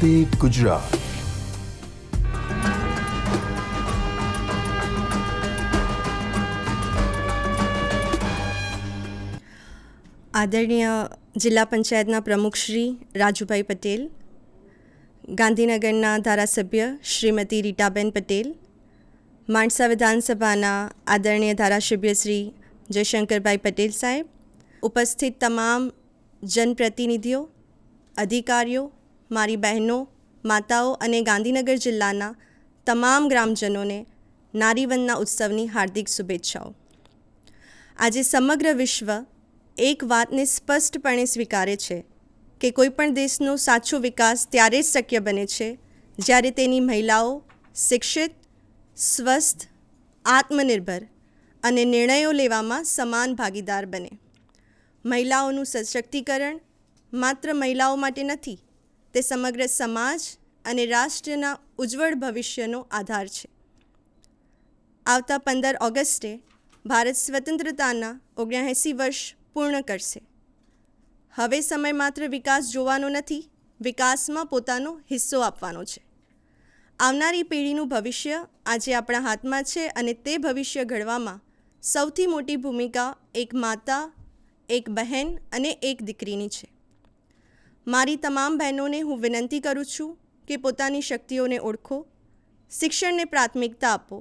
ગુજરાતી ગુજરાત. આદરણીય જિલ્લા પંચાયતના પ્રમુખ શ્રી રાજુભાઈ પટેલ, ગાંધીનગરના ધારાસભ્ય શ્રીમતી રીટાબેન પટેલ, માણસા વિધાનસભાના આદરણીય ધારાસભ્ય શ્રી જયશંકરભાઈ પટેલ સાહેબ, ઉપસ્થિત તમામ જનપ્રતિનિધિઓ, અધિકારીઓ, મારી બહેનો, માતાઓ અને ગાંધીનગર જિલ્લાના તમામ ગ્રામજનોને નારીવંદના ઉત્સવની હાર્દિક શુભેચ્છાઓ. આજે સમગ્ર વિશ્વ એક વાતને સ્પષ્ટપણે સ્વીકારે છે કે કોઈપણ દેશનો સાચો વિકાસ ત્યારે જ શક્ય બને છે જ્યારે તેની મહિલાઓ શિક્ષિત, સ્વસ્થ, આત્મનિર્ભર અને નિર્ણયો લેવામાં સમાન ભાગીદાર બને. મહિલાઓનું સશક્તિકરણ માત્ર મહિલાઓ માટે નથી, તે સમગ્ર સમાજ અને રાષ્ટ્રના ઉજ્જવળ ભવિષ્યનો આધાર છે. આવતા 15 ઓગસ્ટે ભારત સ્વતંત્રતાના 79 વર્ષ પૂર્ણ કરશે. હવે સમય માત્ર વિકાસ જોવાનો નથી, વિકાસમાં પોતાનો હિસ્સો આપવાનો છે. આવનારી પેઢીનું ભવિષ્ય આજે આપણા હાથમાં છે અને તે ભવિષ્ય ઘડવામાં સૌથી મોટી ભૂમિકા એક માતા, એક બહેન અને એક દીકરીની છે. મારી તમામ બહેનોને હું વિનંતી કરું છું કે પોતાની શક્તિઓને ઓળખો, શિક્ષણને પ્રાથમિકતા આપો,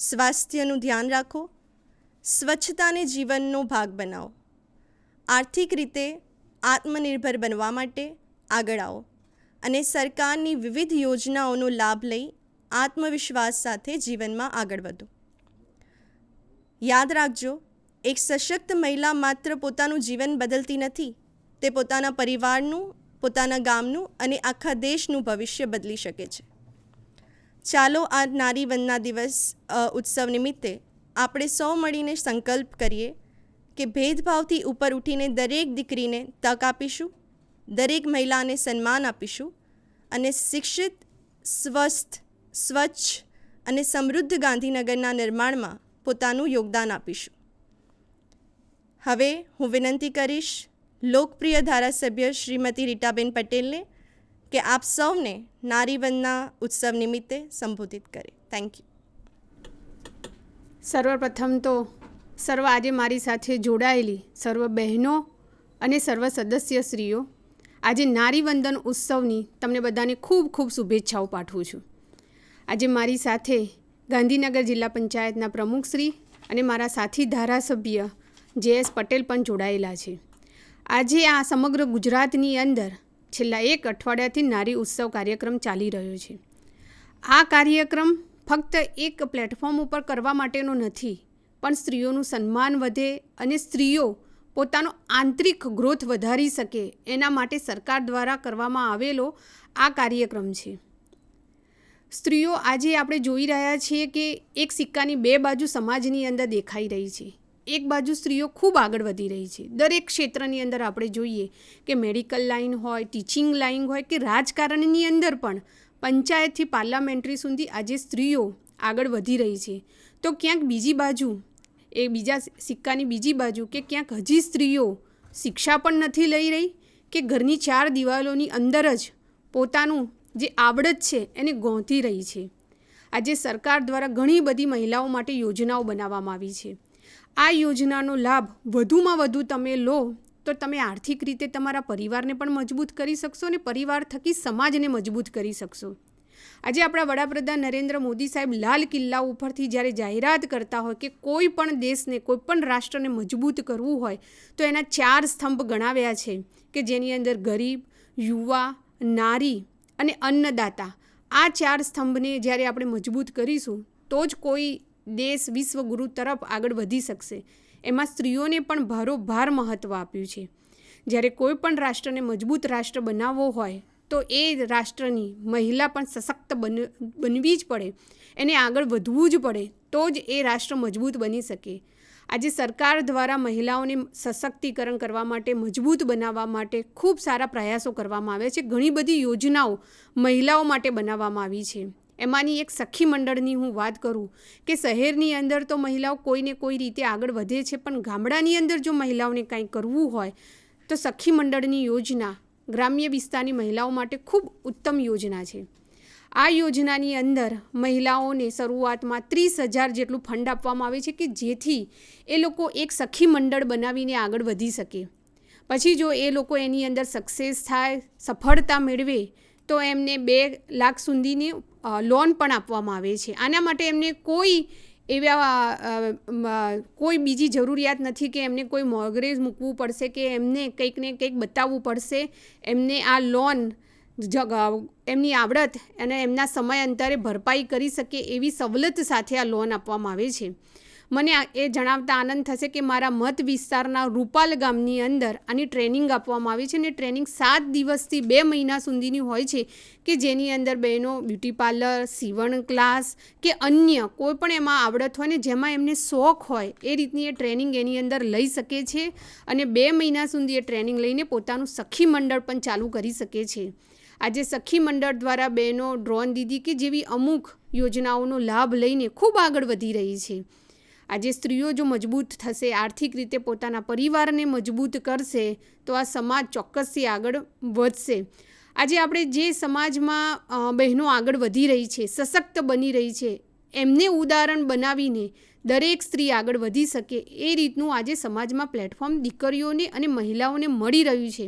સ્વાસ્થ્યનું ધ્યાન રાખો, સ્વચ્છતાને જીવનનો ભાગ બનાવો, આર્થિક રીતે આત્મનિર્ભર બનવા માટે આગળ આવો અને સરકારની વિવિધ યોજનાઓનો લાભ લઈ આત્મવિશ્વાસ સાથે જીવનમાં આગળ વધો. યાદ રાખજો, એક સશક્ત મહિલા માત્ર પોતાનું જીવન બદલતી નથી, તે પોતાના પરિવારનું, પોતાના ગામનું અને આખા દેશનું ભવિષ્ય બદલી શકે છે. ચાલો આ નારી વંદના દિવસ ઉત્સવ નિમિત્તે આપણે સૌ મળીને સંકલ્પ કરીએ કે ભેદભાવથી ઉપર ઉઠીને દરેક દીકરીને તક આપીશું, દરેક મહિલાને સન્માન આપીશું અને શિક્ષિત, સ્વસ્થ, સ્વચ્છ અને સમૃદ્ધ ગાંધીનગરના નિર્માણમાં પોતાનું યોગદાન આપીશું. હવે હું વિનંતી કરીશ લોકપ્રિય ધારાસભ્ય શ્રીમતી રીટાબેન પટેલને કે આપ સૌને નારીવંદના ઉત્સવ નિમિત્તે સંબોધિત કરે. Thank you. સર્વપ્રથમ તો સર્વ આજે મારી સાથે જોડાયેલી સર્વ બહેનો અને સર્વ સદસ્યશ્રીઓ, આજે નારીવંદન ઉત્સવની તમને બધાને ખૂબ ખૂબ શુભેચ્છાઓ પાઠવું છું. આજે મારી સાથે ગાંધીનગર જિલ્લા પંચાયતના પ્રમુખશ્રી અને મારા સાથી ધારાસભ્ય JS પટેલ પણ જોડાયેલા છે. આજે આ સમગ્ર ગુજરાતની અંદર છેલ્લા 1 અઠવાડિયાથી નારી ઉત્સવ કાર્યક્રમ ચાલી રહ્યો છે. આ કાર્યક્રમ ફક્ત એક પ્લેટફોર્મ ઉપર કરવા માટેનો નથી, પણ સ્ત્રીઓનું સન્માન વધે અને સ્ત્રીઓ પોતાનો આંતરિક ગ્રોથ વધારી શકે એના માટે સરકાર દ્વારા કરવામાં આવેલો આ કાર્યક્રમ છે. સ્ત્રીઓ આજે આપણે જોઈ રહ્યા છીએ કે એક સિક્કાની 2 બાજુ સમાજની અંદર દેખાઈ રહી છે. એક બાજુ સ્ત્રીઓ ખૂબ આગળ વધી રહી છે. દરેક ક્ષેત્રની અંદર આપણે જોઈએ કે મેડિકલ લાઇન હોય, ટીચિંગ લાઇન હોય કે રાજકારણની અંદર પણ પંચાયતથી પાર્લામેન્ટરી સુધી આજે સ્ત્રીઓ આગળ વધી રહી છે. તો ક્યાંક બીજી બાજુ, એ બીજા સિક્કાની બીજી બાજુ કે ક્યાંક હજી સ્ત્રીઓ શિક્ષા પણ નથી લઈ રહી કે ઘરની 4 દિવાલોની અંદર જ પોતાનું જે આવડત છે એને ગોંથી રહી છે. આજે સરકાર દ્વારા ઘણી બધી મહિલાઓ માટે યોજનાઓ બનાવવામાં આવી છે. આ યોજનાનો લાભ વધુમાં વધુ તમે લો તો તમે આર્થિક રીતે તમારા પરિવારને પણ મજબૂત કરી શકશો અને પરિવાર થકી સમાજને મજબૂત કરી શકશો. આજે આપણા વડાપ્રધાન નરેન્દ્ર મોદી સાહેબ લાલ કિલ્લા ઉપરથી જ્યારે જાહેરાત કરતા હોય કે કોઈ પણ દેશને, કોઈ પણ રાષ્ટ્રને મજબૂત કરવું હોય તો એના 4 સ્તંભ ગણાવ્યા છે કે જેની અંદર ગરીબ, યુવા, નારી અને અન્નદાતા. આ 4 સ્તંભને જ્યારે આપણે મજબૂત કરીશું તો જ કોઈ દેશ વિશ્વગુરુ તરફ આગળ વધી શકશે. એમાં સ્ત્રીઓને પણ ભારોભાર મહત્ત્વ આપ્યું છે. જ્યારે કોઈ પણ રાષ્ટ્રને મજબૂત રાષ્ટ્ર બનાવવો હોય તો એ રાષ્ટ્રની મહિલા પણ સશક્ત બનવી જ પડે, એને આગળ વધવું જ પડે, તો જ એ રાષ્ટ્ર મજબૂત બની શકે. આજે સરકાર દ્વારા મહિલાઓને સશક્તિકરણ કરવા માટે, મજબૂત બનાવવા માટે ખૂબ સારા પ્રયાસો કરવામાં આવ્યા છે. ઘણી બધી યોજનાઓ મહિલાઓ માટે બનાવવામાં આવી છે. એમાંની એક સખી મંડળની હું વાત કરું કે શહેરની અંદર તો મહિલાઓ કોઈને કોઈ રીતે આગળ વધે છે, પણ ગામડાની અંદર જો મહિલાઓને કંઈ કરવું હોય તો સખી મંડળની યોજના ગ્રામ્ય વિસ્તારની મહિલાઓ માટે ખૂબ ઉત્તમ યોજના છે. આ યોજનાની અંદર મહિલાઓને શરૂઆતમાં 30,000 જેટલું ફંડ આપવામાં આવે છે કે જેથી એ લોકો એક સખી મંડળ બનાવીને આગળ વધી શકે. પછી જો એ લોકો એની અંદર સક્સેસ થાય, સફળતા મેળવે તો એમને 2 લાખ સુધીની લોન પણ આપવામાં આવે છે. આના માટે એમને કોઈ બીજી જરૂરિયાત નથી કે એમને કોઈ મોર્ગેજ મૂકવું પડશે કે એમને કંઈક ને કંઈક બતાવવું પડશે. એમને આ લોન એમની આવડત અને એમના સમયાંતરે ભરપાઈ કરી શકે એવી સવલત સાથે આ લોન આપવામાં આવે છે. મને એ જણાવતા આનંદ થશે કે મારા મત વિસ્તારના રૂપાલ ગામની અંદર આની ટ્રેનિંગ આપવામાં આવી છે અને ટ્રેનિંગ 7 દિવસથી 2 મહિના સુધીની હોય છે કે જેની અંદર બહેનો બ્યુટી પાર્લર, સીવણ ક્લાસ કે અન્ય કોઈ પણ એમાં આવડત હોય ને જેમાં એમને શોખ હોય એ રીતની એ ટ્રેનિંગ એની અંદર લઈ શકે છે અને 2 મહિના સુધી એ ટ્રેનિંગ લઈને પોતાનું સખી મંડળ પણ ચાલુ કરી શકે છે. આજે સખી મંડળ દ્વારા બહેનો ડ્રોન દીદી કે જેવી અમુક યોજનાઓનો લાભ લઈને ખૂબ આગળ વધી રહી છે. આજે સ્ત્રીઓ જો મજબૂત થશે, આર્થિક રીતે પોતાના પરિવારને મજબૂત કરશે તો આ સમાજ ચોક્કસથી આગળ વધશે. આજે આપણે જે સમાજમાં બહેનો આગળ વધી રહી છે, સશક્ત બની રહી છે, એમને ઉદાહરણ બનાવીને દરેક સ્ત્રી આગળ વધી શકે એ રીતનું આજે સમાજમાં પ્લેટફોર્મ દીકરીઓને અને મહિલાઓને મળી રહ્યું છે.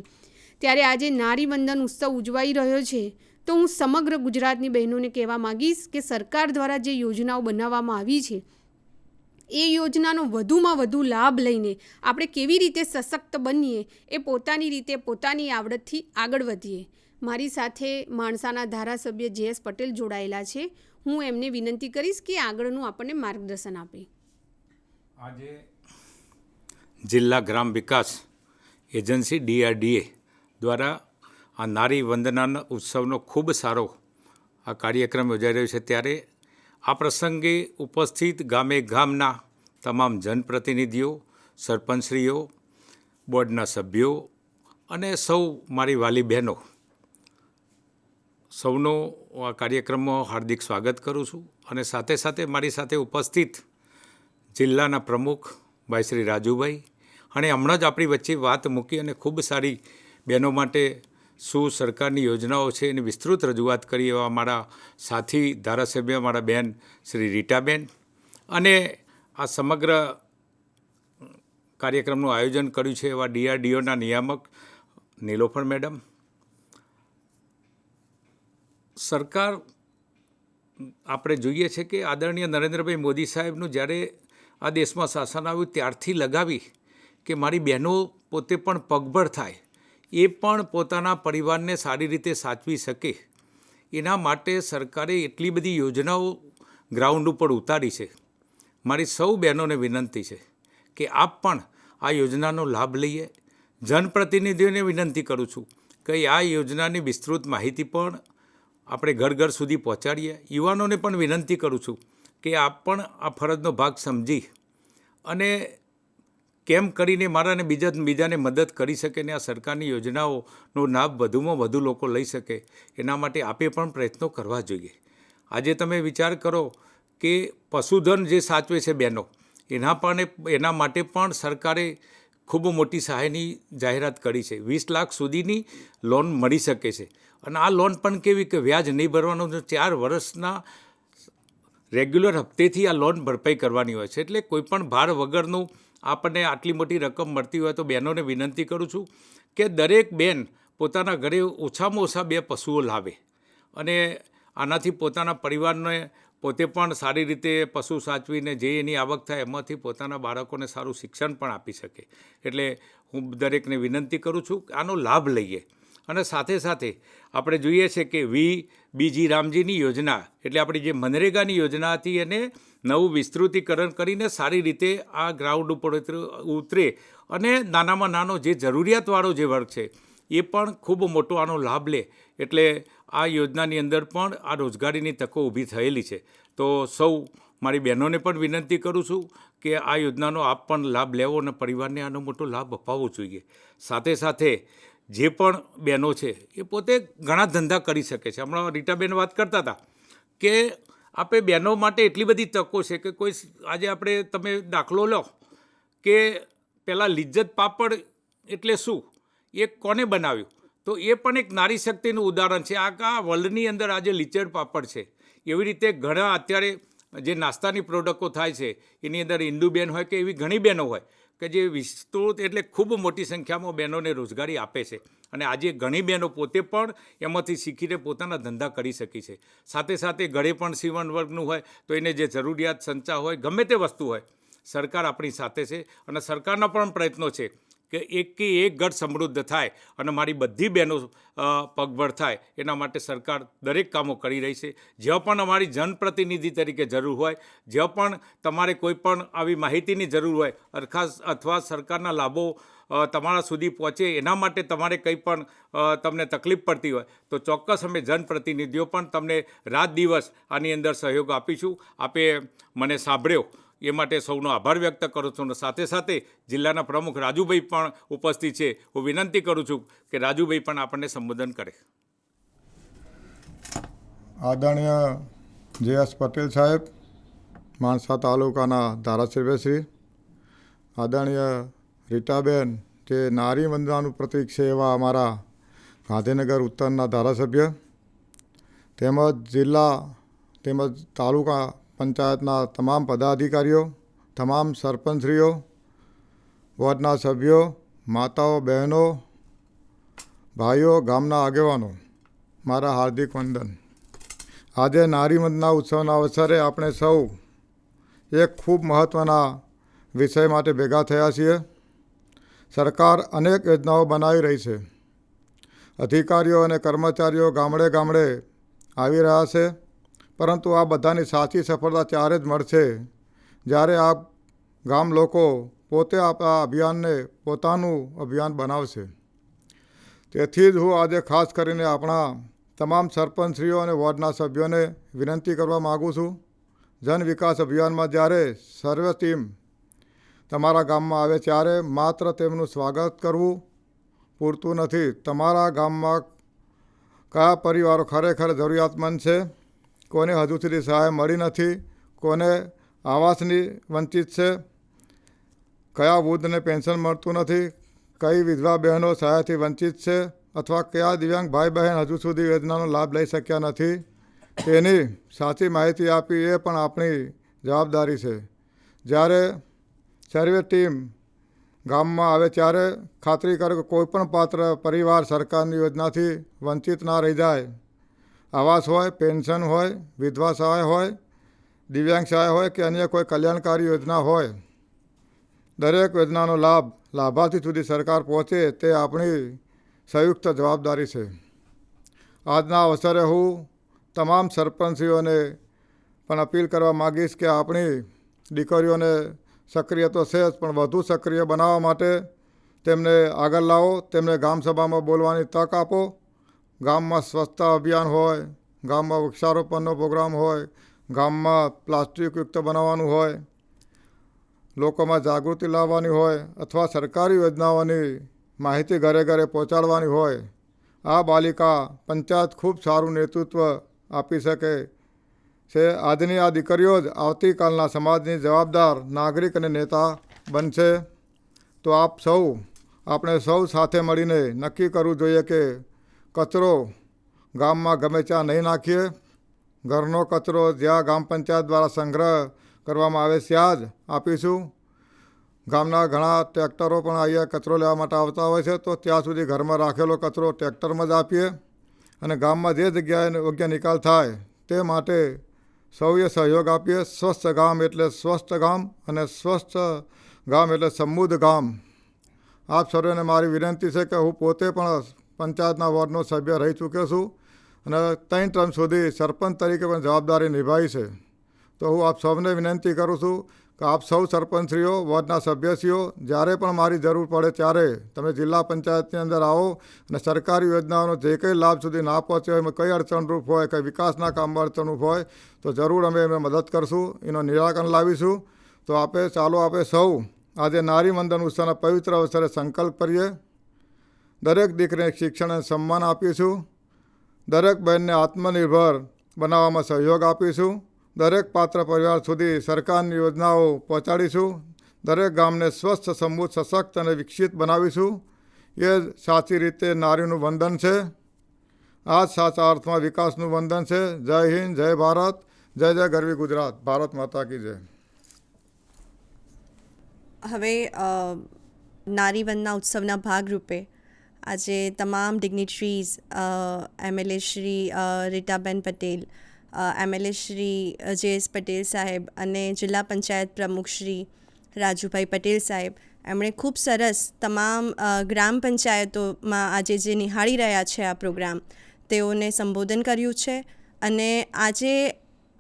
ત્યારે આજે નારી વંદન ઉત્સવ ઉજવાઈ રહ્યો છે તો હું સમગ્ર ગુજરાતની બહેનોને કહેવા માગીશ કે સરકાર દ્વારા જે યોજનાઓ બનાવવામાં આવી છે એ યોજનાનો વધુમાં વધુ લાભ લઈને આપણે કેવી રીતે સશક્ત બનીએ એ પોતાની રીતે પોતાની આવડતથી આગળ વધીએ. મારી સાથે માણસાના ધારાસભ્ય JS પટેલ જોડાયેલા છે. હું એમને વિનંતી કરીશ કે આગળનું આપણને માર્ગદર્શન આપે. આજે જિલ્લા ગ્રામ વિકાસ એજન્સી DRDA દ્વારા આ નારી વંદના ઉત્સવનો ખૂબ સારો આ કાર્યક્રમ યોજાઈ રહ્યો છે. ત્યારે આ પ્રસંગે ઉપસ્થિત ગામના તમામ જનપ્રતિનિધિઓ, સરપંચશ્રીઓ, બોર્ડના સભ્યો અને સૌ મારી વાલી બહેનો સૌનો આ કાર્યક્રમમાં હાર્દિક સ્વાગત કરું છું. અને સાથે સાથે મારી સાથે ઉપસ્થિત જિલ્લાના પ્રમુખ ભાઈ શ્રી રાજુભાઈ અને હમણાં જ આપણી વચ્ચે વાત મૂકી અને ખૂબ સારી બહેનો માટે શું સરકારની યોજનાઓ છે એની વિસ્તૃત રજૂઆત કરી એવા મારા સાથી ધારાસભ્ય મારા બહેન શ્રી રીટાબેન અને આ સમગ્ર કાર્યક્રમનું આયોજન કર્યું છે એવા DRDOના નિયામક નીલોફર મેડમ. સરકાર આપણે જોઈએ છે કે આદરણીય નરેન્દ્રભાઈ મોદી સાહેબનું જ્યારે આ દેશમાં શાસન આવ્યું ત્યારથી લગાવી કે મારી બહેનો પોતે પણ પગભર થાય, એ પણ પોતાના પરિવારને સારી રીતે સાચવી શકે એના માટે સરકારે એટલી બધી યોજનાઓ ગ્રાઉન્ડ ઉપર ઉતારી છે. મારી સૌ બહેનોને વિનંતી છે કે આપ પણ આ યોજનાનો લાભ લઈએ. જનપ્રતિનિધિઓને વિનંતી કરું છું કે આ યોજનાની વિસ્તૃત માહિતી પણ આપણે ઘર ઘર સુધી પહોંચાડીએ. યુવાનોને પણ વિનંતી કરું છું કે આપ પણ આ ફરજનો ભાગ સમજી અને કેમ કરીને મારાને બીજાને મદદ કરી શકે ને આ સરકારની યોજનાઓનો લાભ વધુમાં વધુ લોકો લઈ શકે એના માટે આપે પણ પ્રયત્નો કરવા જોઈએ. આજે તમે વિચાર કરો કે પશુધન જે સાચવે છે બહેનો એના માટે પણ સરકારે ખૂબ મોટી સહાયની જાહેરાત કરી છે. 20 લાખ સુધીની લોન મળી શકે છે અને આ લોન પણ કેવી કે વ્યાજ નહીં ભરવાનું, 4 વર્ષના રેગ્યુલર હપ્તેથી આ લોન ભરપાઈ કરવાની હોય છે. એટલે કોઈપણ ભાર વગરનું આપણને આટલી મોટી રકમ મળતી હોય તો બહેનોને વિનંતી કરું છું કે દરેક બહેન પોતાના ઘરે ઓછામાં ઓછા 2 પશુઓ લાવે અને આનાથી પોતાના પરિવારને પોતે પણ સારી રીતે પશુ સાચવીને જે એની આવક થાય એમાંથી પોતાના બાળકોને સારું શિક્ષણ પણ આપી શકે. એટલે હું દરેકને વિનંતી કરું છું કે આનો લાભ લઈએ. અને સાથે સાથે આપણે જોઈએ છે કે VBG રામજીની યોજના એટલે આપણી જે મનરેગાની યોજના હતી એને નવું વિસ્તૃતિકરણ કરીને સારી રીતે આ ગ્રાઉન્ડ ઉપર ઉતરે અને નાનામાં નાનો જે જરૂરિયાતવાળો જે વર્ગ છે એ પણ ખૂબ મોટો આનો લાભ લે. એટલે આ યોજનાની અંદર પણ આ રોજગારીની તકો ઊભી થયેલી છે. તો સૌ મારી બહેનોને પણ વિનંતી કરું છું કે આ યોજનાનો આપ પણ લાભ લેવો અને પરિવારને આનો મોટો લાભ અપાવવો જોઈએ. સાથે સાથે જે પણ બહેનો છે એ પોતે ઘણા ધંધા કરી શકે છે. હમણાં રીટાબેન વાત કરતા હતા કે આપણે બહેનો માટે એટલી બધી તકો છે કે કોઈ આજે આપણે તમે દાખલો લો કે પહેલાં લિજ્જત પાપડ એટલે શું, એ કોને બનાવ્યું તો એ પણ એક નારી શક્તિનું ઉદાહરણ છે. આ વર્લ્ડની અંદર આજે લીચડ પાપડ છે. એવી રીતે ઘણા અત્યારે જે નાસ્તાની પ્રોડક્ટો થાય છે એની અંદર ઇન્દુબેન હોય કે એવી ઘણી બહેનો હોય કે જે વિસ્તૃત એટલે ખૂબ મોટી સંખ્યામાં બહેનોને રોજગારી આપે છે. અને આજે ઘણી બહેનો પોતે પણ એમાંથી શીખીને પોતાના ધંધા કરી શકી છે. સાથે સાથે ઘરે પણ સીવણ વર્ગનું હોય તો એને જે જરૂરિયાત સંચા હોય ગમે તે વસ્તુ હોય, સરકાર આપણી સાથે છે. અને સરકારના પણ પ્રયત્નો છે કે એક ઘર સમૃદ્ધ થાય અને મારી બધી બહેનો પગભર થાય એના માટે સરકાર દરેક કામો કરી રહી છે. જ્યાં પણ અમારી જનપ્રતિનિધિ તરીકે જરૂર હોય, જ્યાં પણ તમારે કોઈ પણ આવી માહિતીની જરૂર હોય અથવા સરકારના લાભો તમારા સુધી પહોંચે એના માટે તમારે કંઈ પણ તમને તકલીફ પડતી હોય તો ચોક્કસ અમે જનપ્રતિનિધિઓ પણ તમને રાત દિવસ આની અંદર સહયોગ આપીશું. આપે મને સાંભળ્યો એ માટે સૌનો આભાર વ્યક્ત કરું છું. અને સાથે સાથે જિલ્લાના પ્રમુખ રાજુભાઈ પણ ઉપસ્થિત છે. હું વિનંતી કરું છું કે રાજુભાઈ પણ આપણને સંબોધન કરે. આદરણીય જે.એસ. પટેલ સાહેબ, માણસા તાલુકાના ધારાસભ્ય શ્રી, આદરણીય રીટાબેન જે નારી વંદનાનું પ્રતીક છે એવા અમારા ગાંધીનગર ઉત્તરના ધારાસભ્ય, તેમજ જિલ્લા તેમજ તાલુકા પંચાયતના તમામ પદાધિકારીઓ, તમામ સરપંચશ્રીઓ, વોર્ડના સભ્યો, માતાઓ, બહેનો, ભાઈઓ, ગામના આગેવાનો, મારા હાર્દિક વંદન. આજે નારી વંદના ઉત્સવના અવસરે આપણે સૌ એક ખૂબ મહત્ત્વના વિષય માટે ભેગા થયા છીએ. સરકાર અનેક યોજનાઓ બનાવી રહી છે. અધિકારીઓ અને કર્મચારીઓ ગામડે ગામડે આવી રહ્યા છે. પરંતુ આ બધાની સાચી સફળતા ત્યારે જ મળશે જ્યારે આ ગામ લોકો પોતે આ અભિયાનને પોતાનું અભિયાન બનાવશે. તેથી જ હું આજે ખાસ કરીને આપણા તમામ સરપંચશ્રીઓ અને વોર્ડના સભ્યોને વિનંતી કરવા માગું છું. જન વિકાસ અભિયાનમાં જ્યારે સર્વે ટીમ તમારા ગામમાં આવે ત્યારે માત્ર તેમનું સ્વાગત કરવું પૂરતું નથી. તમારા ગામમાં કયા પરિવારો ખરેખર જરૂરિયાતમંદ છે, કોને હજુ સુધી સહાય મળી નથી, કોને આવાસની વંચિત છે, કયા વૃદ્ધને પેન્શન મળતું નથી, કઈ વિધવા બહેનો સહાયથી વંચિત છે અથવા કયા દિવ્યાંગ ભાઈ બહેન હજુ સુધી યોજનાનો લાભ લઈ શક્યા નથી, તેની સાચી માહિતી આપી એ પણ આપણી જવાબદારી છે. જ્યારે સર્વે ટીમ ગામમાં આવે ત્યારે ખાતરી કરે કે કોઈપણ પાત્ર પરિવાર સરકારની યોજનાથી વંચિત ના રહી જાય. આવાસ હોય, પેન્શન હોય, વિધવા સહાય હોય, દિવ્યાંગ સહાય હોય કે અન્ય કોઈ કલ્યાણકારી યોજના હોય, દરેક યોજનાનો લાભ લાભાર્થી સુધી સરકાર પહોંચે તે આપણી સંયુક્ત જવાબદારી છે. આજના અવસરે હું તમામ સરપંચીઓને પણ અપીલ કરવા માગીશ કે આપણી દીકરીઓને સક્રિય તો છે જ પણ વધુ સક્રિય બનાવવા માટે તેમને આગળ લાવો, તેમને ગ્રામસભામાં બોલવાની તક આપો. ગામમાં સ્વચ્છતા અભિયાન હોય, ગામમાં વૃક્ષારોપણનો પ્રોગ્રામ હોય, ગામમાં પ્લાસ્ટિક યુક્ત બનાવવાનું હોય, લોકોમાં જાગૃતિ લાવવાની હોય અથવા સરકારી યોજનાઓની માહિતી ઘરે ઘરે પહોંચાડવાની હોય. આ બાલિકા પંચાયત ખૂબ સારું નેતૃત્વ આપી શકે છે. આજની આ દીકરીઓ જ આવતીકાલના સમાજની જવાબદાર નાગરિક અને નેતા બનશે. તો આપણે સૌ સાથે મળીને નક્કી કરવું જોઈએ કે કચરો ગામમાં ગમે ત્યાં નહીં નાખીએ. ઘરનો કચરો જ્યાં ગ્રામ પંચાયત દ્વારા સંગ્રહ કરવામાં આવે ત્યાં જ આપીશું. ગામના ઘણા ટ્રેક્ટરો પણ અહીંયા કચરો લેવા માટે આવતા હોય છે, તો ત્યાં સુધી ઘરમાં રાખેલો કચરો ટ્રેક્ટરમાં જ આપીએ અને ગામમાં જે જગ્યાએ યોગ્ય નિકાલ થાય તે માટે સૌએ સહયોગ આપીએ. સ્વસ્થ ગામ એટલે સ્વસ્થ ગામ અને સ્વસ્થ ગામ એટલે સમૃદ્ધ ગામ. આપ સર્વેને મારી વિનંતી છે કે હું પોતે પણ પંચાયતના વોર્ડનો સભ્ય રહી ચૂક્યો છું અને 3 ટર્મ સુધી સરપંચ તરીકે પણ જવાબદારી નિભાવી છે. તો હું આપ સૌને વિનંતી કરું છું કે આપ સૌ સરપંચશ્રીઓ, વોર્ડના સભ્યશ્રીઓ જ્યારે પણ મારી જરૂર પડે ત્યારે તમે જિલ્લા પંચાયતની અંદર આવો અને સરકારી યોજનાઓનો જે કંઈ લાભ સુધી ના પહોંચ્યો હોય, કઈ અડચણરૂપ હોય, કંઈ વિકાસના કામમાં અડચણરૂપ હોય તો જરૂર અમે મદદ કરશું, એનું નિરાકરણ લાવીશું. તો ચાલો આપણે સૌ આજે નારી વંદન ઉત્સવના પવિત્ર અવસરે સંકલ્પ કરીએ. દરેક દીકરીને શિક્ષણ અને સન્માન આપીશું. દરેક બહેનને આત્મનિર્ભર બનાવવામાં સહયોગ આપીશું. દરેક પાત્ર પરિવાર સુધી સરકારની યોજનાઓ પહોંચાડીશું. દરેક ગામને સ્વસ્થ, સમૃદ્ધ, સશક્ત અને વિકસિત બનાવીશું. એ જ સાચી રીતે નારીનું વંદન છે. આ જ સાચા અર્થમાં વિકાસનું વંદન છે. જય હિન્દ, જય ભારત, જય જય ગરવી ગુજરાત. ભારત માતા કી જય. હવે નારી વંદના ઉત્સવના ભાગરૂપે આજે તમામ ડિગ્નિટરીઝ એમએલએ શ્રી રીટાબેન પટેલ, એમએલએ શ્રી જે.એસ. પટેલ સાહેબ અને જિલ્લા પંચાયત પ્રમુખ શ્રી રાજુભાઈ પટેલ સાહેબ, એમણે ખૂબ સરસ તમામ ગ્રામ પંચાયતોમાં આજે જે નિહાળી રહ્યા છે આ પ્રોગ્રામ, તેઓને સંબોધન કર્યું છે. અને આજે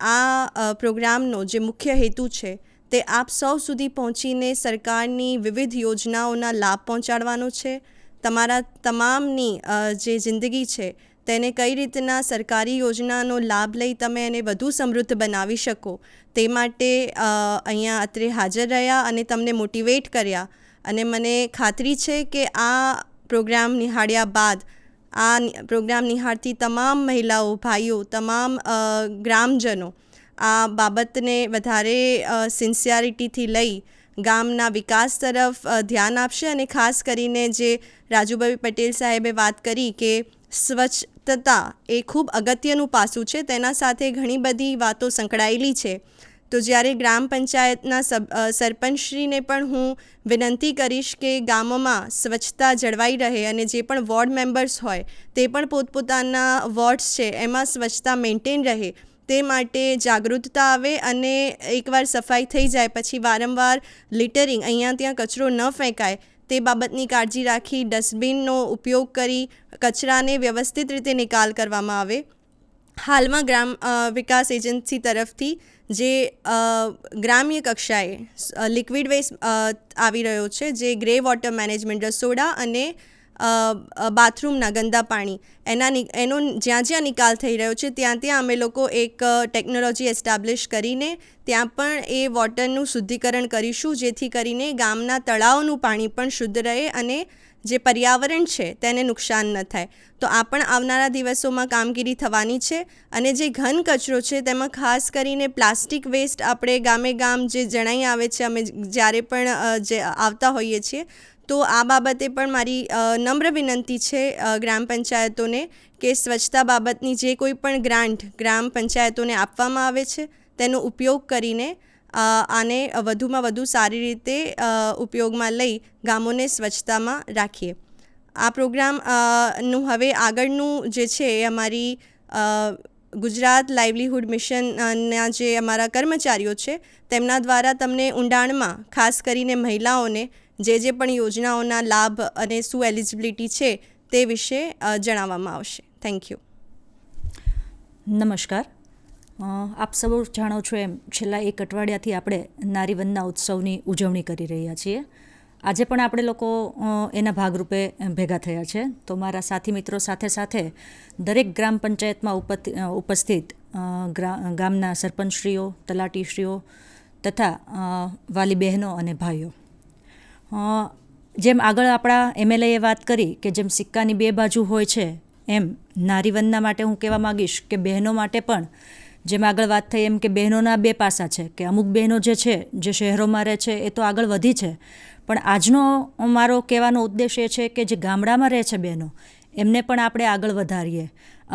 આ પ્રોગ્રામનો જે મુખ્ય હેતુ છે તે આપ સૌ સુધી પહોંચીને સરકારની વિવિધ યોજનાઓના લાભ પહોંચાડવાનો છે. તમારા તમામની જે જિંદગી છે તેને કઈ રીતના સરકારી યોજનાનો લાભ લઈ તમે એને વધુ સમૃદ્ધ બનાવી શકો તે માટે અહીંયા અત્રે હાજર રહ્યા અને તમને મોટિવેટ કર્યા. અને મને ખાતરી છે કે આ પ્રોગ્રામ નિહાળ્યા બાદ, આ પ્રોગ્રામ નિહાળતી તમામ મહિલાઓ, ભાઈઓ, તમામ ગ્રામજનો આ બાબતને વધારે સિન્સિયરિટીથી લઈ ગામના વિકાસ તરફ ધ્યાન આપશે. અને ખાસ કરીને જે રાજુભાઈ પટેલ સાહેબે વાત કરી કે સ્વચ્છતા એ ખૂબ અગત્યનું પાસું છે, તેના સાથે ઘણી બધી વાતો સંકળાયેલી છે. તો જ્યારે ગ્રામ પંચાયતના સરપંચશ્રીને પણ હું વિનંતી કરીશ કે ગામોમાં સ્વચ્છતા જળવાઈ રહે અને જે પણ વોર્ડ મેમ્બર્સ હોય તે પણ પોતપોતાના વોર્ડ્સ છે એમાં સ્વચ્છતા મેન્ટેન રહે, તે માટે જાગૃતતા આવે. અને એકવાર સફાઈ થઈ જાય પછી વારંવાર લિટરિંગ, અહીંયા ત્યાં કચરો ન ફેંકાય તે બાબતની કાળજી રાખી ડસ્ટબિનનો ઉપયોગ કરી કચરાને વ્યવસ્થિત રીતે નિકાલ કરવામાં આવે. હાલમાં ગ્રામ વિકાસ એજન્સી તરફથી જે ગ્રામ્ય કક્ષાએ લિક્વિડ વેસ્ટ આવી રહ્યો છે, જે ગ્રે વોટર મેનેજમેન્ટ, રસોડા અને બાથરૂમના ગંદા પાણી એનો જ્યાં જ્યાં નિકાલ થઈ રહ્યો છે ત્યાં અમે લોકો એક ટેકનોલોજી એસ્ટાબ્લિશ કરીને ત્યાં પણ એ વોટરનું શુદ્ધિકરણ કરીશું, જેથી કરીને ગામના તળાવનું પાણી પણ શુદ્ધ રહે અને જે પર્યાવરણ છે તેને નુકસાન ન થાય. તો આ પણ આવનારા દિવસોમાં કામગીરી થવાની છે. અને જે ઘન કચરો છે તેમાં ખાસ કરીને પ્લાસ્ટિક વેસ્ટ આપણે ગામે ગામ જે જણાઈ આવે છે, અમે જ્યારે પણ જે આવતા હોઈએ છીએ, તો આ બાબતે પણ મારી નમ્ર વિનંતી છે ગ્રામ પંચાયતોને કે સ્વચ્છતા બાબતની જે કોઈ પણ ગ્રાન્ટ ગ્રામ પંચાયતોને આપવામાં આવે છે તેનો ઉપયોગ કરીને આને વધુમાં વધુ સારી રીતે ઉપયોગમાં લઈ ગામોને સ્વચ્છતામાં રાખીએ. આ પ્રોગ્રામનું હવે આગળનું જે છે એ અમારી ગુજરાત લાઇવલીહુડ મિશનના જે અમારા કર્મચારીઓ છે તેમના દ્વારા તમને ઊંડાણમાં ખાસ કરીને મહિલાઓને જે પણ યોજનાઓના લાભ અને શું એલિજિબિલિટી છે તે વિશે જણાવવામાં આવશે. Thank you. નમસ્કાર. આપ સૌ જાણો છો એમ છેલ્લા એક અઠવાડિયાથી આપણે નારી વંદના ઉત્સવની ઉજવણી કરી રહ્યા છીએ. આજે પણ આપણે લોકો એના ભાગરૂપે ભેગા થયા છે. તો મારા સાથી મિત્રો સાથે સાથે દરેક ગ્રામ પંચાયતમાં ઉપસ્થિત ગામના સરપંચશ્રીઓ, તલાટીશ્રીઓ તથા વાલી બહેનો અને ભાઈઓ, જેમ આગળ આપણા એમએલએએ વાત કરી કે જેમ સિક્કાની બે બાજુ હોય છે, એમ નારી વંદના માટે હું કહેવા માગીશ કે બહેનો માટે પણ જેમ આગળ વાત થઈ એમ કે બહેનોના બે પાસા છે કે અમુક બહેનો જે છે જે શહેરોમાં રહે છે એ તો આગળ વધી છે, પણ આજનો મારો કહેવાનો ઉદ્દેશ એ છે કે જે ગામડામાં રહે છે બહેનો એમને પણ આપણે આગળ વધારીએ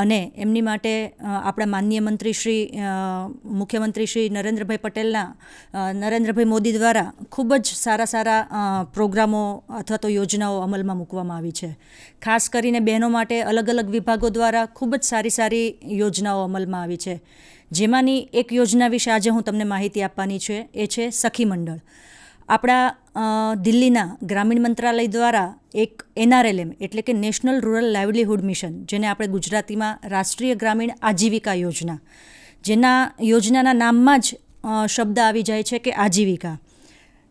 અને એમની માટે આપણા માનનીય મંત્રી શ્રી મુખ્યમંત્રી શ્રી નરેન્દ્રભાઈ મોદી દ્વારા ખૂબ જ સારા પ્રોગ્રામો અથવા તો યોજનાઓ અમલમાં મૂકવામાં આવી છે. ખાસ કરીને બહેનો માટે અલગ અલગ વિભાગો દ્વારા ખૂબ જ સારી યોજનાઓ અમલમાં આવી છે. જેમાંની એક યોજના વિશે આજે હું તમને માહિતી આપવાની છે, એ છે સખી મંડળ. આપણા દિલ્હીના ગ્રામીણ મંત્રાલય દ્વારા એક NRLM એટલે કે નેશનલ રૂરલ લાઇવલીહુડ મિશન, જેને આપણે ગુજરાતીમાં રાષ્ટ્રીય ગ્રામીણ આજીવિકા યોજના, જેના યોજનાના નામમાં જ શબ્દ આવી જાય છે કે આજીવિકા,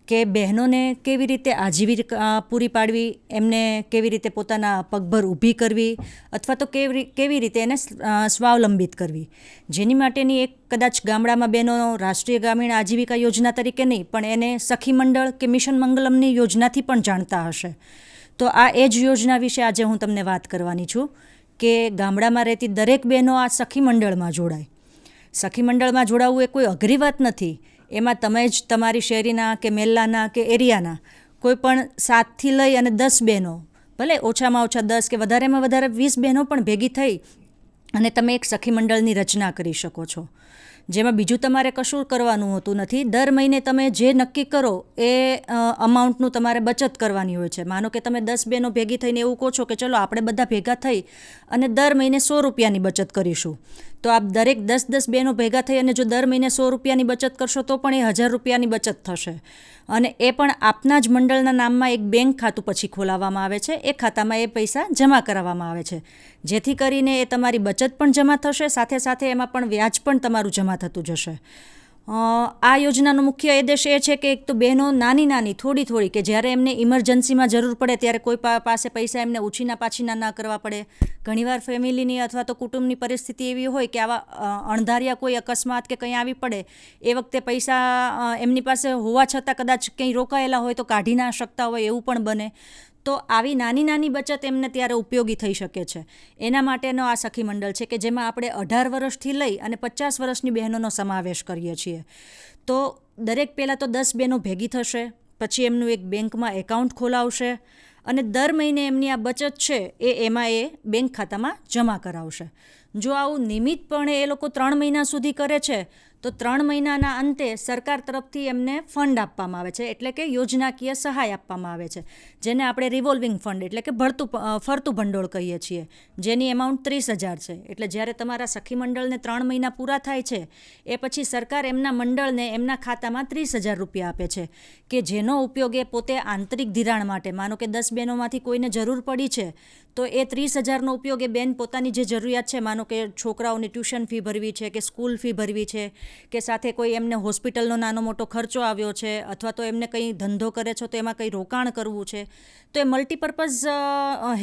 કે બહેનોને કેવી રીતે આજીવિકા પૂરી પાડવી, એમને કેવી રીતે પોતાના પગભર ઊભી કરવી અથવા તો કેવી રીતે એને સ્વાવલંબિત કરવી, જેની માટેની એક કદાચ ગામડામાં બહેનો રાષ્ટ્રીય ગ્રામીણ આજીવિકા યોજના તરીકે નહીં પણ એને સખી મંડળ કે મિશન મંગલમની યોજનાથી પણ જાણતા હશે. તો આ એ જ યોજના વિશે આજે હું તમને વાત કરવાની છું કે ગામડામાં રહેતી દરેક બહેનો આ સખી મંડળમાં જોડાય. સખી મંડળમાં જોડાવવું એ કોઈ અઘરી વાત નથી. એમાં તમે જ તમારી શેરીના કે મહેલ્લાના કે એરિયાના કોઈ પણ 7 થી લઈ અને 10 બહેનો ભલે ઓછામાં ઓછા 10 કે વધારેમાં વધારે 20 બહેનો પણ ભેગી થઈ અને તમે એક સખી મંડળની રચના કરી શકો છો, જેમાં બીજું તમારે કશું કરવાનું હોતું નથી. દર મહિને તમે જે નક્કી કરો એ અમાઉન્ટનું તમારે બચત કરવાની હોય છે. માનો કે તમે 10 બહેનો ભેગી થઈને એવું કહો છો કે ચલો આપણે બધા ભેગા થઈ અને દર મહિને 100 રૂપિયાની બચત કરીશું, તો આપ દરેક 10 બહેનો ભેગા થઈ અને જો દર મહિને 100 રૂપિયાની બચત કરશો તો પણ એ 1000 રૂપિયાની બચત થશે. અને એ પણ આપના જ મંડળના નામમાં એક બેંક ખાતું પછી ખોલાવવામાં આવે છે. એ ખાતામાં એ પૈસા જમા કરાવવામાં આવે છે, જેથી કરીને એ તમારી બચત પણ જમા થશે, સાથે સાથે એમાં પણ વ્યાજ પણ તમારું જમા થતું જશે. આ યોજનાનો મુખ્ય ઉદ્દેશ એ છે કે એક તો બહેનો નાની થોડી કે જ્યારે એમને ઇમરજન્સીમાં જરૂર પડે ત્યારે કોઈ પાસે પૈસા એમને ઉછીના પાછીના ના કરવા પડે. ઘણીવાર ફેમિલીની અથવા તો કુટુંબની પરિસ્થિતિ એવી હોય કે આવા અણધાર્યા કોઈ અકસ્માત કે કંઈ આવી પડે એ વખતે પૈસા એમની પાસે હોવા છતાં કદાચ કંઈ રોકાયેલા હોય તો કાઢી ના શકતા હોય એવું પણ બને. તો આવી નાની બચત એમને ત્યારે ઉપયોગી થઈ શકે છે. એના માટેનો આ સખી મંડળ છે કે જેમાં આપણે 18 વર્ષથી લઈ અને 50 વર્ષની બહેનોનો સમાવેશ કરીએ છીએ. તો દરેક પહેલાં તો 10 બહેનો ભેગી થશે, પછી એમનું એક બેંકમાં એકાઉન્ટ ખોલાવશે અને દર મહિને એમની આ બચત છે એમાં એ બેંક ખાતામાં જમા કરાવશે. જો આવું નિયમિતપણે એ લોકો 3 મહિના સુધી કરે છે તો 3 મહિનાના અંતે સરકાર તરફથી એમને ફંડ આપવામાં આવે છે, એટલે કે યોજનાકીય સહાય આપવામાં આવે છે, જેને આપણે રિવોલ્વિંગ ફંડ એટલે કે ફરતું ભંડોળ કહીએ છીએ, જેની એમાઉન્ટ 30,000 છે. એટલે જ્યારે તમારા સખી મંડળને 3 મહિના પૂરા થાય છે એ પછી સરકાર એમના મંડળને એમના ખાતામાં 30,000 રૂપિયા આપે છે કે જેનો ઉપયોગ એ પોતે આંતરિક ધિરાણ માટે, માનો કે 10 બહેનોમાંથી કોઈને જરૂર પડી છે તો એ 30,000નો ઉપયોગ એ બેન પોતાની જે જરૂરિયાત છે, માનો કે છોકરાઓની ટ્યુશન ફી ભરવી છે કે સ્કૂલ ફી ભરવી છે કે સાથે કોઈ એમને હોસ્પિટલનો નાનો મોટો ખર્ચો આવ્યો છે અથવા તો એમને કંઈ ધંધો કરે છે તો એમાં કંઈ રોકાણ કરવું છે, તો એ મલ્ટીપર્પઝ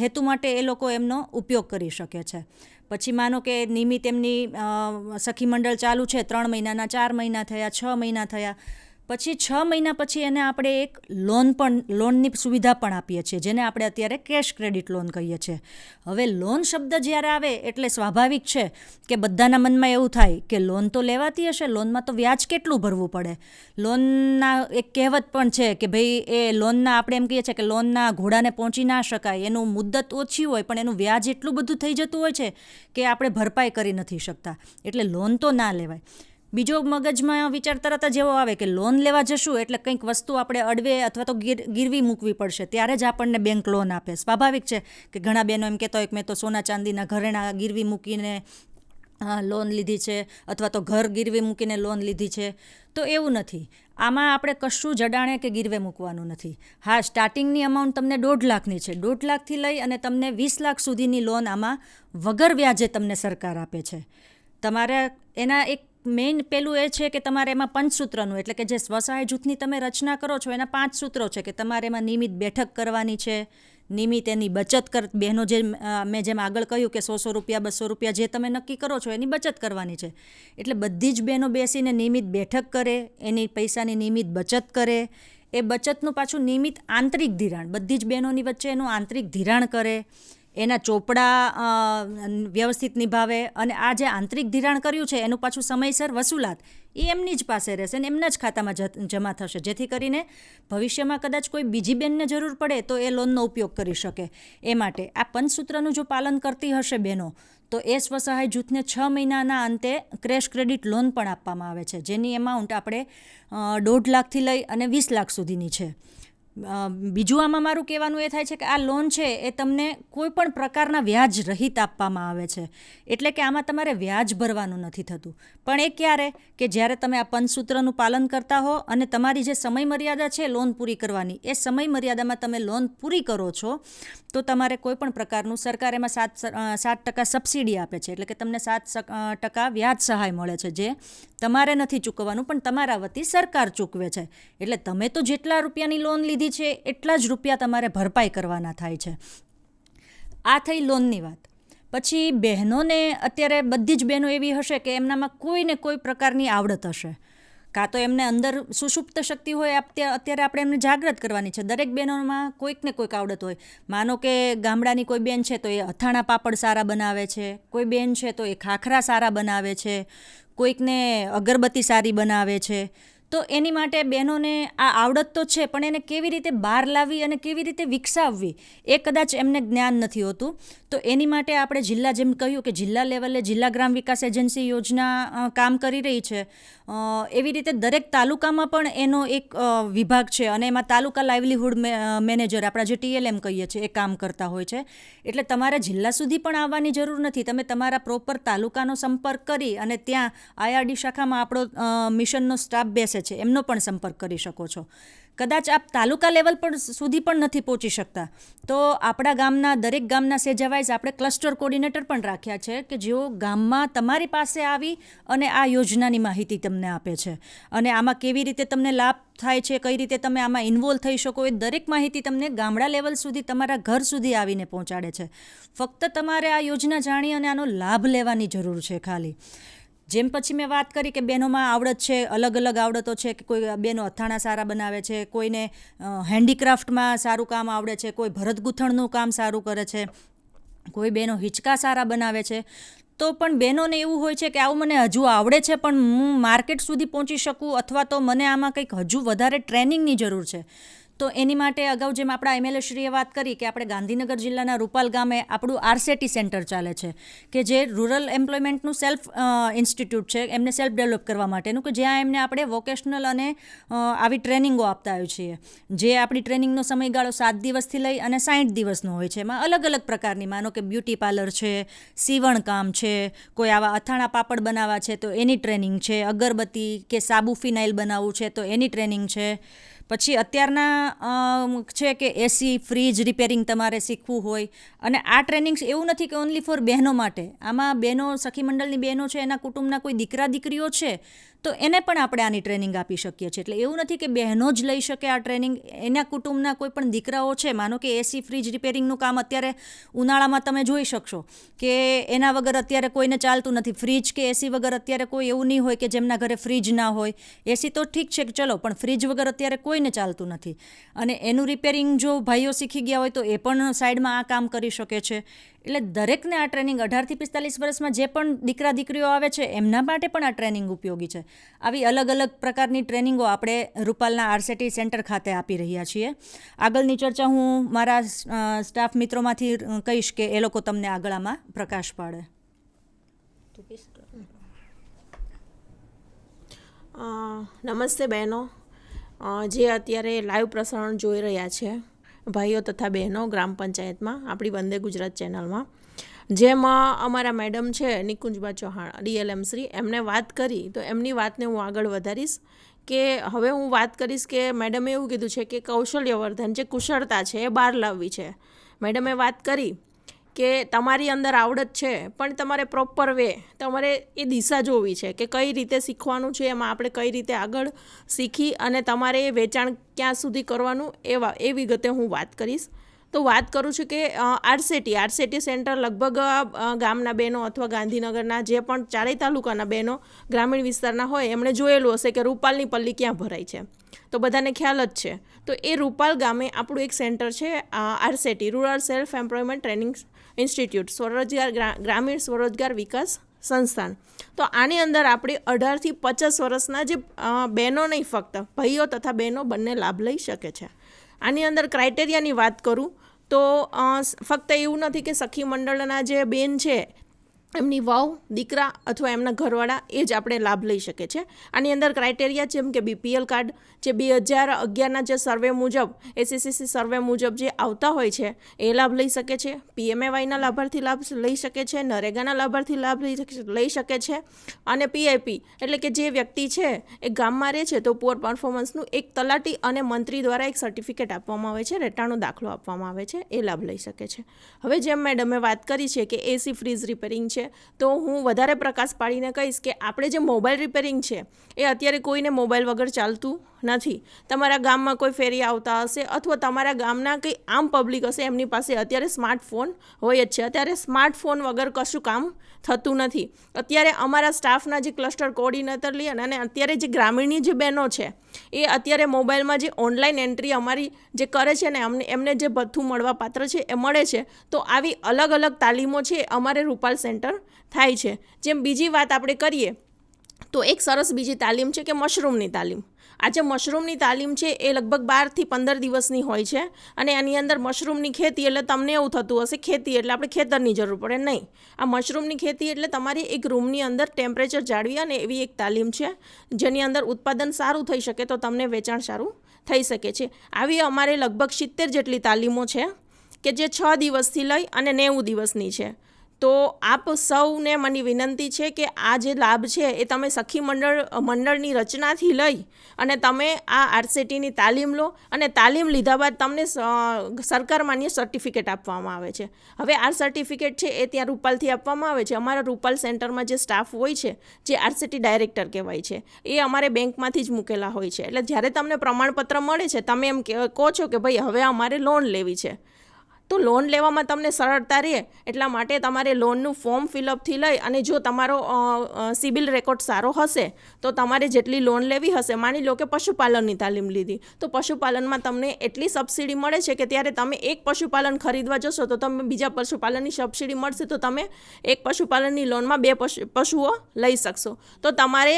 હેતુ માટે એ લોકો એમનો ઉપયોગ કરી શકે છે. પછી માનો કે નિયમિત એમની સખી મંડળ ચાલુ છે, 3 મહિનાના 4 મહિના થયા, 6 મહિના થયા, પછી 6 મહિના પછી એને આપણે એક લોનની સુવિધા પણ આપીએ છીએ, જેને આપણે અત્યારે કેશ ક્રેડિટ લોન કહીએ છીએ. હવે લોન શબ્દ જ્યારે આવે એટલે સ્વાભાવિક છે કે બધાના મનમાં એવું થાય કે લોન તો લેવાતી હશે, લોનમાં તો વ્યાજ કેટલું ભરવું પડે. લોનના એક કહેવત પણ છે કે ભાઈ એ લોનના આપણે એમ કહીએ છીએ કે લોનના ઘોડાને પહોંચી ના શકાય, એનું મુદ્દત ઓછી હોય પણ એનું વ્યાજ એટલું બધું થઈ જતું હોય છે કે આપણે ભરપાઈ કરી નથી શકતા, એટલે લોન તો ના લેવાય. બીજો મગજમાં વિચાર તરત જ એવો આવે કે લોન લેવા જશું એટલે કંઈક વસ્તુ આપણે અડવે અથવા તો ગીરવી મૂકવી પડશે, ત્યારે જ આપણને બેંક લોન આપે. સ્વાભાવિક છે કે ઘણા બહેનો એમ કહેતા હોય કે મેં તો સોના ચાંદીના ઘરેણા ગીરવી મૂકીને લોન લીધી છે અથવા તો ઘર ગીરવે મૂકીને લોન લીધી છે. તો એવું નથી, આમાં આપણે કશું જડાણે કે ગીરવે મૂકવાનું નથી. હા, સ્ટાર્ટિંગની અમાઉન્ટ તમને 1.5 લાખની છે, 1.5 લાખથી લઈ અને તમને 20 લાખ સુધીની લોન આમાં વગર વ્યાજે તમને સરકાર આપે છે. તમારે એના એક મેઇન પેલું એ છે કે તમારે એમાં પંચસૂત્રનું, એટલે કે જે સ્વસહાય જૂથની તમે રચના કરો છો એના 5 સૂત્રો છે કે તમારે એમાં નિયમિત બેઠક કરવાની છે, નિયમિત એની બચત બહેનો જે મેં જેમ આગળ કહ્યું કે 100 રૂપિયા 200 રૂપિયા જે તમે નક્કી કરો છો એની બચત કરવાની છે. એટલે બધી જ બહેનો બેસીને નિયમિત બેઠક કરે, એની પૈસાની નિયમિત બચત કરે, એ બચતનું પાછું નિયમિત આંતરિક ધિરાણ, બધી જ બહેનોની વચ્ચે એનું આંતરિક ધિરાણ કરે, એના ચોપડા વ્યવસ્થિત નિભાવે અને આ જે આંતરિક ધિરાણ કર્યું છે એનું પાછું સમયસર વસૂલાત એ એમની જ પાસે રહેશે અને એમના જ ખાતામાં જમા થશે, જેથી કરીને ભવિષ્યમાં કદાચ કોઈ બીજી બેનને જરૂર પડે તો એ લોનનો ઉપયોગ કરી શકે. એ માટે આ પંચસૂત્રનું જો પાલન કરતી હશે બહેનો તો એ સ્વસહાય જૂથને 6 મહિનાના અંતે ક્રેશ ક્રેડિટ લોન પણ આપવામાં આવે છે, જેની એમાઉન્ટ આપણે 1.5 લાખથી લઈ અને 20 લાખ સુધીની છે. બીજું આમાં મારું કહેવાનું એ થાય છે કે આ લોન છે એ તમને કોઈ પણ પ્રકારના વ્યાજ રહિત આપવામાં આવે છે, એટલે કે આમાં તમારે વ્યાજ ભરવાનું નથી થતું. પણ એ ક્યારે કે જ્યારે તમે આ પંચસૂત્રનું પાલન કરતા હો અને તમારી જે સમય મર્યાદા છે લોન પૂરી કરવાની, એ સમય મર્યાદામાં તમે લોન પૂરી કરો છો તો તમારે કોઈ પણ પ્રકારનું સરકાર એમાં 7% સબસિડી આપે છે, એટલે કે તમને 7% વ્યાજ સહાય મળે છે, જે તમારે નથી ચૂકવવાનું પણ તમારા વતી સરકાર ચૂકવે છે. એટલે તમે તો જેટલા રૂપિયાની લોન લીધી છે એટલા જ રૂપિયા તમારે ભરપાઈ કરવાના થાય છે. આ થઈ લોનની વાત. પછી બહેનોને અત્યારે બધી જ બહેનો એવી હશે કે એમનામાં કોઈને કોઈ પ્રકારની આવડત હશે, કાં તો એમને અંદર સુષુપ્ત શક્તિ હોય, અત્યારે આપણે એમને જાગૃત કરવાની છે. દરેક બહેનોમાં કોઈક ને કોઈક આવડત હોય. માનો કે ગામડાની કોઈ બેન છે તો એ અથાણા પાપડ સારા બનાવે છે, કોઈ બેન છે તો એ ખાખરા સારા બનાવે છે, કોઈકને અગરબત્તી સારી બનાવે છે. તો એની માટે બહેનોને આ આવડત તો છે, પણ એને કેવી રીતે બહાર લાવવી અને કેવી રીતે વિકસાવવી એ કદાચ એમને જ્ઞાન નથી હોતું. તો એની માટે આપણે જિલ્લા, જેમ કહ્યું કે જિલ્લા લેવલે જિલ્લા ગ્રામ વિકાસ એજન્સી યોજના કામ કરી રહી છે, એવી રીતે દરેક તાલુકામાં પણ એનો એક વિભાગ છે અને એમાં તાલુકા લાઇવલીહુડ મેનેજર, આપણા જે TLM કહીએ છીએ, એ કામ કરતા હોય છે. એટલે તમારે જિલ્લા સુધી પણ આવવાની જરૂર નથી. તમે તમારા પ્રોપર તાલુકાનો સંપર્ક કરી અને ત્યાં IRD શાખામાં આપણો મિશનનો સ્ટાફ બેસે છે, એમનો પણ સંપર્ક કરી શકો છો. કદાચ આપ તાલુકા લેવલ પર સુધી પણ નથી પહોંચી શકતા તો આપણા ગામના, દરેક ગામના સેજાવાઇઝ આપણે ક્લસ્ટર કોર્ડિનેટર પણ રાખ્યા છે કે જેઓ ગામમાં તમારી પાસે આવી અને આ યોજનાની માહિતી તમને આપે છે અને આમાં કેવી રીતે તમને લાભ થાય છે, કઈ રીતે તમે આમાં ઇન્વોલ્વ થઈ શકો, એ દરેક માહિતી તમને ગામડા લેવલ સુધી, તમારા ઘર સુધી આવીને પહોંચાડે છે. ફક્ત તમારે આ યોજના જાણી અને આનો લાભ લેવાની જરૂર છે ખાલી. જેમ પછી મેં વાત કરી કે બહેનોમાં આવડત છે, અલગ અલગ આવડતો છે, કે કોઈ બહેનો અથાણા સારા બનાવે છે, કોઈને હેન્ડીક્રાફ્ટમાં સારું કામ આવડે છે, કોઈ ભરત ગૂંથણનું કામ સારું કરે છે, કોઈ બહેનો હિંચકા સારા બનાવે છે. તો પણ બહેનોને એવું હોય છે કે આવું મને હજુ આવડે છે પણ હું માર્કેટ સુધી પહોંચી શકું અથવા તો મને આમાં કંઈક હજુ વધારે ટ્રેનિંગની જરૂર છે. તો એની માટે અગાઉ જેમ આપણા MLA શ્રીએ વાત કરી કે આપણે ગાંધીનગર જિલ્લાના રૂપાલ ગામે આપણું RCT સેન્ટર ચાલે છે કે જે રૂરલ એમ્પ્લોયમેન્ટનું સેલ્ફ ઇન્સ્ટિટ્યૂટ છે, એમને સેલ્ફ ડેવલપ કરવા માટેનું, કે જ્યાં એમને આપણે વોકેશનલ અને આવી ટ્રેનિંગો આપતા હોઈએ છીએ. જે આપણી ટ્રેનિંગનો સમયગાળો 7 દિવસથી લઈ અને 60 દિવસનો હોય છે. એમાં અલગ અલગ પ્રકારની, માનો કે બ્યુટી પાર્લર છે, સીવણકામ છે, કોઈ આવા અથાણા પાપડ બનાવવા છે તો એની ટ્રેનિંગ છે, અગરબત્તી કે સાબુ ફિનાઇલ બનાવવું છે તો એની ટ્રેનિંગ છે. પછી અત્યારના છે કે AC, ફ્રીજ રિપેરિંગ તમારે શીખવું હોય અને આ ટ્રેનિંગ્સ એવું નથી કે ઓનલી ફોર બહેનો માટે. આમાં બહેનો, સખી મંડળની બહેનો છે, એના કુટુંબના કોઈ દીકરા દીકરીઓ છે તો એને પણ આપણે આની ટ્રેનિંગ આપી શકીએ છીએ. એટલે એવું નથી કે બહેનો જ લઈ શકે આ ટ્રેનિંગ, એના કુટુંબના કોઈ પણ દીકરાઓ છે, માનો કે AC, ફ્રીજ રિપેરિંગનું કામ અત્યારે ઉનાળામાં તમે જોઈ શકશો કે એના વગર અત્યારે કોઈને ચાલતું નથી. ફ્રીજ કે AC વગર અત્યારે કોઈ એવું નહીં હોય કે જેમના ઘરે ફ્રીજ ના હોય. AC તો ઠીક છે કે ચલો, પણ ફ્રીજ વગર અત્યારે કોઈને ચાલતું નથી અને એનું રિપેરિંગ જો ભાઈઓ શીખી ગયા હોય તો એ પણ સાઈડમાં આ કામ કરી શકે છે. એટલે દરેકને આ ટ્રેનિંગ 18 થી 45 વર્ષમાં જે પણ દીકરા દીકરીઓ આવે છે એમના માટે પણ આ ટ્રેનિંગ ઉપયોગી છે. આવી અલગ અલગ પ્રકારની ટ્રેનિંગો આપણે રૂપાલના RCT સેન્ટર ખાતે આપી રહ્યા છીએ. આગળની ચર્ચા હું મારા સ્ટાફ મિત્રોમાંથી કહીશ કે એ લોકો તમને આગળ આમાં પ્રકાશ પાડે. નમસ્તે બહેનો, જે અત્યારે લાઈવ પ્રસારણ જોઈ રહ્યા છે ભાઈઓ તથા બહેનો ગ્રામ પંચાયતમાં આપણી વંદે ગુજરાત ચેનલમાં, જેમાં અમારા મેડમ છે નિકુંજબા ચૌહાણ DLM શ્રી, એમને વાત કરી તો એમની વાતને હું આગળ વધારીશ. કે હવે હું વાત કરીશ કે મેડમે એવું કીધું છે કે કૌશલ્યવર્ધન, જે કુશળતા છે એ બહાર લાવવી છે. મેડમે વાત કરી કે તમારી અંદર આવડત છે પણ તમારે પ્રોપર વે, તમારે એ દિશા જોવી છે કે કઈ રીતે શીખવાનું છે, એમાં આપણે કઈ રીતે આગળ શીખી અને તમારે એ વેચાણ ક્યાં સુધી કરવાનું એ વિગતે હું વાત કરીશ. તો વાત કરું છું કે RCT સેન્ટર લગભગ ગામના બહેનો અથવા ગાંધીનગરના જે પણ ચારેય તાલુકાના બહેનો ગ્રામીણ વિસ્તારના હોય એમણે જોયેલું હશે કે રૂપાલની પલ્લી ક્યાં ભરાય છે, તો બધાને ખ્યાલ જ છે. તો એ રૂપાલ ગામે આપણું એક સેન્ટર છે RCT, rural self employment training institute, ગ્રામીણ સ્વરોજગાર વિકાસ સંસ્થાન. તો આની અંદર આપણે 18 થી 50 વર્ષના જે બહેનો નહીં, ફક્ત ભાઈઓ તથા બહેનો બંને લાભ લઈ શકે છે. આની અંદર ક્રાઇટેરિયાની વાત કરું તો ફક્ત એવું નથી કે સખી મંડળના જે બેન છે એમની વહુ, દીકરા અથવા એમના ઘરવાળા એ જ આપણે લાભ લઈ શકે છે. આની અંદર ક્રાઇટેરિયા જેમ કે BPL કાર્ડ જે 2011ના જે સર્વે મુજબ, SCCC સર્વે મુજબ જે આવતા હોય છે એ લાભ લઈ શકે છે. PMAYના લાભાર્થી લાભ લઈ શકે છે, નરેગાના લાભાર્થી લાભ લઈ શકે છે અને PIP એટલે કે જે વ્યક્તિ છે એ ગામમાં રહે છે તો પુઅર પરફોર્મન્સનું એક તલાટી અને મંત્રી દ્વારા એક સર્ટિફિકેટ આપવામાં આવે છે, રેટાણો દાખલો આપવામાં આવે છે, એ લાભ લઈ શકે છે. હવે જેમ મેડમે વાત કરી છે કે AC, ફ્રીજ રિપેરિંગ છે, તો હું વધારે પ્રકાશ પાડીને કહીશ કે આપણે જે મોબાઈલ રિપેરિંગ છે એ અત્યારે કોઈને મોબાઈલ વગર ચાલતું નથી. તમારા ગામમાં કોઈ ફેરી આવતા હશે અથવા તમારા ગામના કંઈ આમ પબ્લિક હશે એમની પાસે અત્યારે સ્માર્ટફોન હોય જ છે. અત્યારે સ્માર્ટફોન વગર કશું કામ થતું નથી. અત્યારે અમારા સ્ટાફના જે ક્લસ્ટર કોઓર્ડિનેટર લઈએ અને અત્યારે જે ગ્રામીણની જે બહેનો છે એ અત્યારે મોબાઈલમાં જે ઓનલાઈન એન્ટ્રી અમારી જે કરે છે ને એમને જે ભથ્થું મળવા પાત્ર છે એ મળે છે. તો આવી અલગ અલગ તાલીમો છે અમારે રૂપાલ સેન્ટર થાય છે. જેમ બીજી વાત આપણે કરીએ તો એક સરસ બીજી તાલીમ છે કે મશરૂમની તાલીમ. આ જે મશરૂમની તાલીમ છે એ લગભગ 12 થી 15 દિવસની હોય છે અને એની અંદર મશરૂમની ખેતી એટલે તમને એવું થતું હશે ખેતી એટલે આપણે ખેતરની જરૂર પડે, નહીં. આ મશરૂમની ખેતી એટલે તમારી એક રૂમની અંદર ટેમ્પરેચર જાળવી અને એવી એક તાલીમ છે જેની અંદર ઉત્પાદન સારું થઈ શકે તો તમને વેચાણ સારું થઈ શકે છે. આવી અમારે લગભગ 70 જેટલી તાલીમો છે કે જે 6 દિવસથી લઈ અને 90 દિવસની છે. તો આપ સૌને મારી વિનંતી છે કે આ જે લાભ છે એ તમે સખી મંડળની રચનાથી લઈ અને તમે આ આરસેટીની તાલીમ લો અને તાલીમ લીધા બાદ તમને સરકાર માન્ય સર્ટિફિકેટ આપવામાં આવે છે. હવે આ સર્ટિફિકેટ છે એ ત્યાં રૂપાલથી આપવામાં આવે છે. અમારા રૂપાલ સેન્ટરમાં જે સ્ટાફ હોય છે, જે આરસેટી ડાયરેક્ટર કહેવાય છે, એ અમારે બેંકમાંથી જ મૂકેલા હોય છે. એટલે જ્યારે તમને પ્રમાણપત્ર મળે છે, તમે એમ કહો છો કે ભાઈ હવે અમારે લોન લેવી છે, તો લોન લેવામાં તમને સરળતા રહે એટલા માટે તમારે લોનનું ફોર્મ ફિલઅપથી લઈ અને જો તમારો સિબિલ રેકોર્ડ સારો હશે તો તમારે જેટલી લોન લેવી હશે, માની લો કે પશુપાલનની તાલીમ લીધી તો પશુપાલનમાં તમને એટલી સબસિડી મળે છે કે ત્યારે તમે એક પશુપાલન ખરીદવા જશો તો તમે બીજા પશુપાલનની સબસિડી મળશે તો તમે એક પશુપાલનની લોનમાં 2 પશુઓ લઈ શકશો. તો તમારે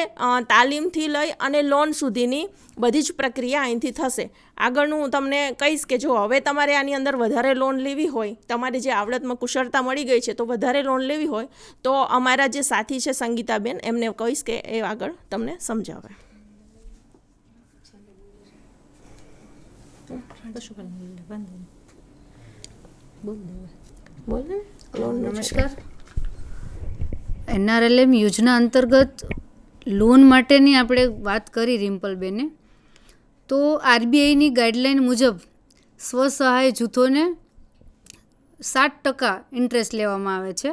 તાલીમથી લઈ અને લોન સુધીની બધી જ પ્રક્રિયા અહીંથી થશે. આગળનું હું તમને કહીશ કે જો હવે તમારે આની અંદર વધારે લોન લેવી હોય, તમારી જે આવડતમાં કુશળતા મળી ગઈ છે તો વધારે લોન લેવી હોય તો અમારા જે સાથી છે સંગીતાબેન, એમને કહીશ કે એ આગળ તમને સમજાવે. નમસ્કાર. NRLM યોજના અંતર્ગત લોન માટેની આપણે વાત કરી રિમ્પલબેને, તો RBIની ગાઈડલાઈન મુજબ સ્વસહાય જૂથોને 7% ઇન્ટરેસ્ટ લેવામાં આવે છે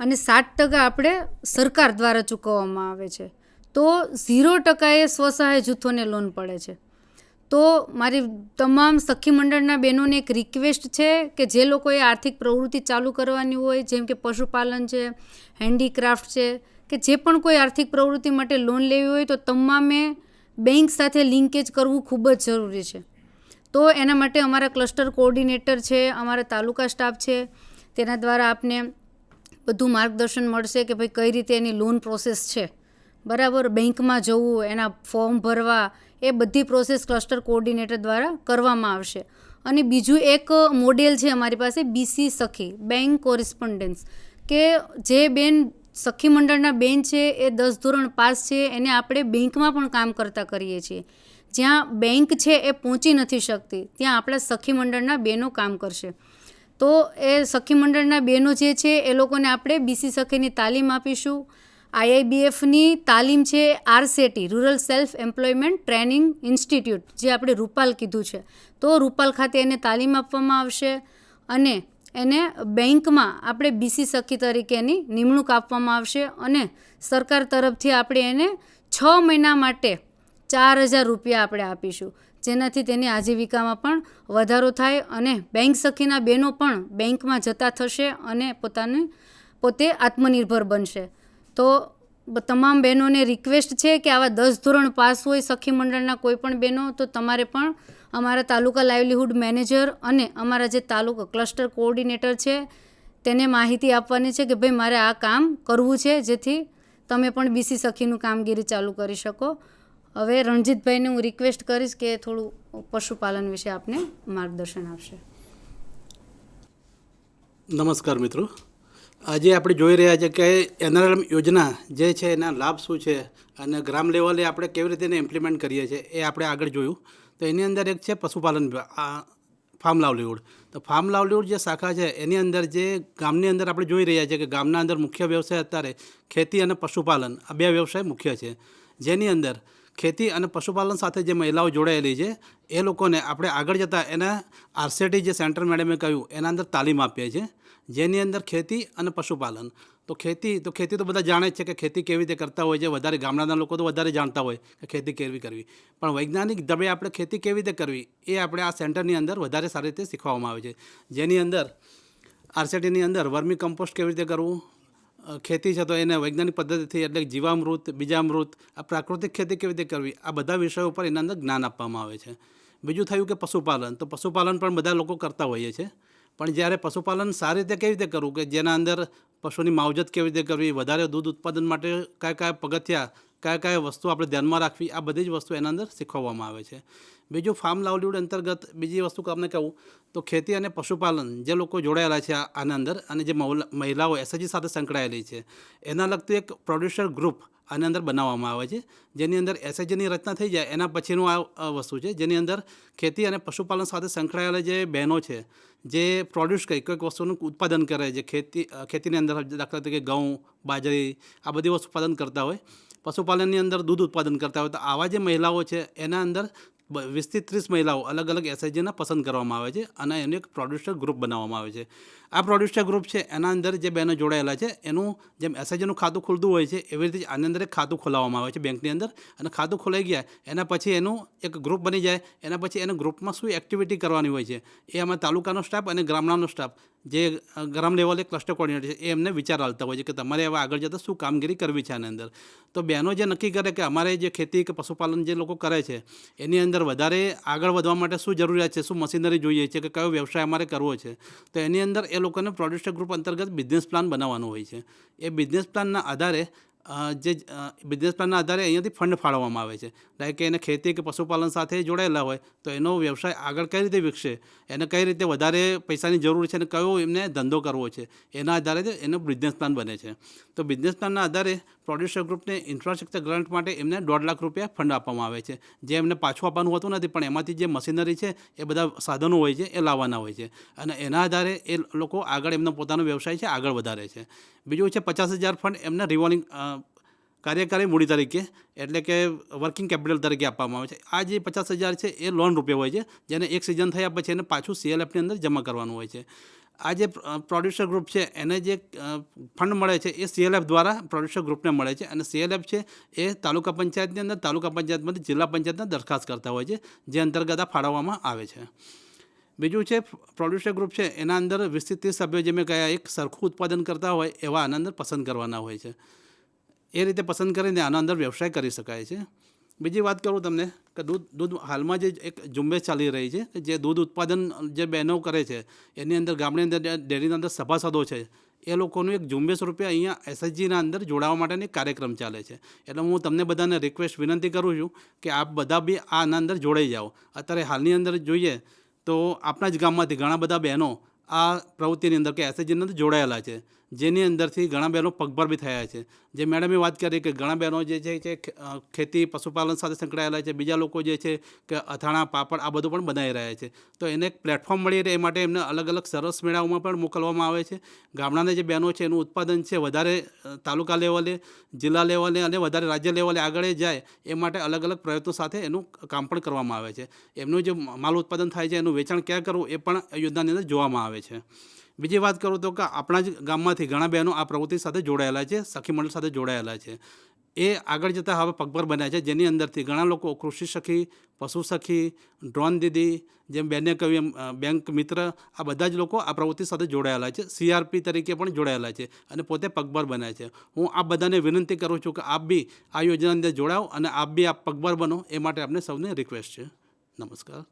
અને 7% આપણે સરકાર દ્વારા ચૂકવવામાં આવે છે. તો 0% સ્વસહાય જૂથોને લોન પડે છે. તો મારી તમામ સખી મંડળના બહેનોને એક રિક્વેસ્ટ છે કે જે લોકોએ આર્થિક પ્રવૃત્તિ ચાલુ કરવાની હોય, જેમ કે પશુપાલન છે, હેન્ડીક્રાફ્ટ છે, કે જે પણ કોઈ આર્થિક પ્રવૃત્તિ માટે લોન લેવી હોય તો તમામે બેંક સાથે લિંકેજ કરવું ખૂબ જ જરૂરી છે. તો એના માટે અમારા ક્લસ્ટર કોઓર્ડિનેટર છે, અમારા તાલુકા સ્ટાફ છે, તેના દ્વારા આપને બધું માર્ગદર્શન મળશે કે ભાઈ કઈ રીતે એની લોન પ્રોસેસ છે, બરાબર. બેંકમાં જવું, એના ફોર્મ ભરવા, એ બધી પ્રોસેસ ક્લસ્ટર કોઓર્ડિનેટર દ્વારા કરવામાં આવશે. અને બીજું એક મોડેલ છે અમારી પાસે BC સખી, બેંક કોરિસ્પોન્ડન્સ, કે જે બેન સખી મંડળના બેન છે એ 10 ધોરણ પાસ છે, એને આપણે બેંકમાં પણ કામ કરતા કરીએ છીએ. જ્યાં બેંક છે એ પહોંચી નથી શકતી ત્યાં આપણા સખી મંડળના બહેનો કામ કરશે. તો એ સખી મંડળના બહેનો જે છે એ લોકોને આપણે BC સખીની તાલીમ આપીશું. IIBFની તાલીમ છે RSET, rural self employment training institute, જે આપણે રૂપાલ કીધું છે, તો રૂપાલ ખાતે એને તાલીમ આપવામાં આવશે અને એને બેંકમાં આપણે BC સખી તરીકેની નિમણૂક આપવામાં આવશે અને સરકાર તરફથી આપણે એને 6 મહિના માટે 4,000 રૂપિયા આપણે આપીશું, જેનાથી તેની આજીવિકામાં પણ વધારો થાય અને બેંક સખીના બહેનો પણ બેંકમાં જતા થશે અને પોતે આત્મનિર્ભર બનશે. તો તમામ બહેનોને રિક્વેસ્ટ છે કે આવા 10 ધોરણ પાસ હોય સખી મંડળના કોઈ પણ બહેનો, તો તમારે પણ અમારા તાલુકા લાઇવલીહુડ મેનેજર અને અમારા જે તાલુકા ક્લસ્ટર કોઓર્ડિનેટર છે તેને માહિતી આપવાની છે કે ભાઈ મારે આ કામ કરવું છે, જેથી તમે પણ BC સખીનું કામગીરી ચાલુ કરી શકો. હવે રણજીતભાઈને હું રિક્વેસ્ટ કરીશ કે થોડું પશુપાલન વિશે આપને માર્ગદર્શન આપશે. નમસ્કાર મિત્રો, આજે આપણે જોઈ રહ્યા છીએ કે NRLM યોજના જે છે એના લાભ શું છે અને ગ્રામ લેવલે આપણે કેવી રીતે એને ઇમ્પ્લિમેન્ટ કરીએ છીએ એ આપણે આગળ જોયું. તો એની અંદર એક છે પશુપાલન, ફાર્મ લાવલીહુડ. તો ફાર્મ લાવલીહુડ જે શાખા છે એની અંદર જે ગામની અંદર આપણે જોઈ રહ્યા છીએ કે ગામના અંદર મુખ્ય વ્યવસાય અત્યારે ખેતી અને પશુપાલન, આ 2 વ્યવસાય મુખ્ય છે. જેની અંદર ખેતી અને પશુપાલન સાથે જે મહિલાઓ જોડાયેલી છે એ લોકોને આપણે આગળ જતાં એના RSET જે સેન્ટર મેડમે કહ્યું એના અંદર તાલીમ આપીએ છીએ, જેની અંદર ખેતી અને પશુપાલન. તો ખેતી તો બધા જાણે જ છે કે ખેતી કેવી રીતે કરતા હોય છે, વધારે ગામડાના લોકો તો વધારે જાણતા હોય કે ખેતી કેવી કરવી, પણ વૈજ્ઞાનિક ઢબે આપણે ખેતી કેવી રીતે કરવી એ આપણે આ સેન્ટરની અંદર વધારે સારી રીતે શીખવવામાં આવે છે. જેની અંદર RSETની અંદર વર્મી કમ્પોસ્ટ કેવી રીતે કરવું, ખેતી છે તો એને વૈજ્ઞાનિક પદ્ધતિથી એટલે જીવામૃત, બીજામૃત, આ પ્રાકૃતિક ખેતી કેવી રીતે કરવી, આ બધા વિષયો ઉપર એના અંદર જ્ઞાન આપવામાં આવે છે. બીજું થયું કે પશુપાલન. તો પશુપાલન પણ બધા લોકો કરતા હોઈએ છીએ, પણ જ્યારે પશુપાલન સારી રીતે કેવી રીતે કરવું કે જેના અંદર પશુની માવજત કેવી રીતે કરવી, વધારે દૂધ ઉત્પાદન માટે કયા પગથિયા કયા વસ્તુ આપણે ધ્યાનમાં રાખવી, આ બધી જ વસ્તુ એના અંદર શીખવવામાં આવે છે. બીજું ફાર્મ લાઇવલીહુડ અંતર્ગત બીજી વસ્તુ આપણે કહું તો ખેતી અને પશુપાલન જે લોકો જોડાયેલા છે આના અંદર અને જે મહિલાઓ એસએચજી સાથે સંકળાયેલી છે એના લગતું એક પ્રોડ્યુસર ગ્રુપ આની અંદર બનાવવામાં આવે છે, જેની અંદર એસએચજીની રચના થઈ જાય એના પછીનું આ વસ્તુ છે, જેની અંદર ખેતી અને પશુપાલન સાથે સંકળાયેલા જે બહેનો છે જે પ્રોડ્યુસ કરી કોઈક વસ્તુનું ઉત્પાદન કરે, જે ખેતીની અંદર દાખલા તરીકે ઘઉં, બાજરી આ બધી વસ્તુ ઉત્પાદન કરતા હોય, પશુપાલનની અંદર દૂધ ઉત્પાદન કરતા હોય, તો આવા જે મહિલાઓ છે એના અંદર 20 થી 30 મહિલાઓ અલગ અલગ એસએચજીના પસંદ કરવામાં આવે છે અને એનું એક પ્રોડ્યુસર ગ્રુપ બનાવવામાં આવે છે. આ પ્રોડ્યુસર ગ્રુપ છે એના અંદર જે બહેનો જોડાયેલા છે એનું જેમ એસએચજીનું ખાતું ખુલતું હોય છે એવી રીતે આની અંદર એક ખાતું ખોલાવવામાં આવે છે બેંકની અંદર, અને ખાતું ખોલાઈ ગયા એના પછી એનું એક ગ્રુપ બની જાય. એના પછી એના ગ્રુપમાં શું એક્ટિવિટી કરવાની હોય છે એ આમાં તાલુકાનો સ્ટાફ અને ગામડાનો સ્ટાફ જે ગ્રામ લેવલે ક્લસ્ટર કોર્ડિનેટર છે એ એમને વિચાર આવતા હોય છે કે તમારે હવે આગળ જતાં શું કામગીરી કરવી છે આની અંદર. તો બહેનો જે નક્કી કરે કે અમારે જે ખેતી કે પશુપાલન જે લોકો કરે છે એની અંદર વધારે આગળ વધવા માટે શું જરૂરિયાત છે, શું મશીનરી જોઈએ છે, કે કયો વ્યવસાય અમારે કરવો છે, તો એની અંદર એ લોકોને પ્રોડ્યુસર ગ્રુપ અંતર્ગત બિઝનેસ પ્લાન બનાવવાનો હોય છે. એ બિઝનેસ પ્લાનના આધારે અહીંયાથી ફંડ ફાળવવામાં આવે છે. લાઈક કે એને ખેતી કે પશુપાલન સાથે જોડાયેલા હોય તો એનો વ્યવસાય આગળ કઈ રીતે વિકસે, એને કઈ રીતે વધારે પૈસાની જરૂર છે અને કયો એમને ધંધો કરવો છે એના આધારે એનો બિઝનેસ પ્લાન બને છે. તો બિઝનેસ પ્લાનના આધારે પ્રોડ્યુસર ગ્રુપને ઇન્ફ્રાસ્ટ્રક્ચર ગ્રાન્ટ માટે એમને 1.5 લાખ રૂપિયા ફંડ આપવામાં આવે છે, જે એમને પાછું આપવાનું હોતું નથી, પણ એમાંથી જે મશીનરી છે એ બધા સાધનો હોય છે એ લાવવાના હોય છે અને એના આધારે એ લોકો આગળ એમનો પોતાનો વ્યવસાય છે આગળ વધારે છે. બીજું છે 50,000 ફંડ એમને રિવોલ્વિંગ કાર્યકારી મૂડી તરીકે એટલે કે વર્કિંગ કેપિટલ તરીકે આપવામાં આવે છે. આ જે 50,000 છે એ લોન રૂપે હોય છે, જેને એક સિઝન થયા પછી એને પાછું CLFની અંદર જમા કરવાનું હોય છે. આ જે પ્રોડ્યુસર ગ્રુપ છે એને જે ફંડ મળે છે એ CLF દ્વારા પ્રોડ્યુસર ગ્રુપને મળે છે અને CLF છે એ તાલુકા પંચાયતની અંદર તાલુકા પંચાયતમાંથી જિલ્લા પંચાયતને દરખાસ્ત કરતા હોય છે, જે અંતર્ગત આ ફાળવવામાં આવે છે. બીજું છે પ્રોડ્યુસર ગ્રુપ છે એના અંદર 20 થી 30 સભ્યો જે મેં કહ્યા એક સરખું ઉત્પાદન કરતા હોય એવા આના અંદર પસંદ કરવાના હોય છે. એ રીતે પસંદ કરીને આના અંદર વ્યવસાય કરી શકાય છે. બીજી વાત કરું તમને કે દૂધ હાલમાં જે એક ઝુંબેશ ચાલી રહી છે જે દૂધ ઉત્પાદન જે બહેનો કરે છે એની અંદર ગામની અંદર ડેરીના અંદર સભાસદો છે એ લોકોનું એક ઝુંબેશ રૂપે અહીંયા એસએચજીના અંદર જોડાવા માટેનો એક કાર્યક્રમ ચાલે છે. એટલે હું તમને બધાને વિનંતી કરું છું કે આપ બધા બી આના અંદર જોડાઈ જાઓ. અત્યારે હાલની અંદર જોઈએ તો આપણા જ ગામમાંથી ઘણા બધા બહેનો આ પ્રવૃત્તિની અંદર કે એસએચજીની અંદર જોડાયેલા છે, જેની અંદરથી ઘણા બહેનો પગભર બી થયા છે. જે મેડમે વાત કરી કે ઘણા બહેનો જે છે ખેતી પશુપાલન સાથે સંકળાયેલા છે, બીજા લોકો જે છે કે અથાણા પાપડ આ બધું પણ બનાવી રહ્યા છે. તો એને એક પ્લેટફોર્મ મળી રહે એ માટે એમને અલગ અલગ સરસ મેળાઓમાં પણ મોકલવામાં આવે છે. ગામડાના જે બહેનો છે એનું ઉત્પાદન છે વધારે તાલુકા લેવલે, જિલ્લા લેવલે અને વધારે રાજ્ય લેવલે આગળ જાય એ માટે અલગ અલગ પ્રયત્નો સાથે એનું કામ પણ કરવામાં આવે છે. એમનું જે માલ ઉત્પાદન થાય છે એનું વેચાણ ક્યાં કરવું એ પણ યોજનાની અંદર જોવામાં આવે છે. બીજી વાત કરું તો કે આપણા જ ગામમાંથી ઘણા બહેનો આ પ્રવૃત્તિ સાથે જોડાયેલા છે, સખી મંડળ સાથે જોડાયેલા છે. એ આગળ જતાં હવે પગભર બન્યા છે, જેની અંદરથી ઘણા લોકો કૃષિ સખી, પશુ સખી, ડ્રોન દીદી, જેમ બેને કહ્યું એમ બેંક મિત્ર, આ બધા જ લોકો આ પ્રવૃત્તિ સાથે જોડાયેલા છે. CRP તરીકે પણ જોડાયેલા છે અને પોતે પગભર બન્યા છે. હું આ બધાને વિનંતી કરું છું કે આપ બી આ યોજનાની અંદર જોડાઓ અને આપ બી આ પગભર બનો એ માટે આપણે સૌને રિક્વેસ્ટ છે. નમસ્કાર.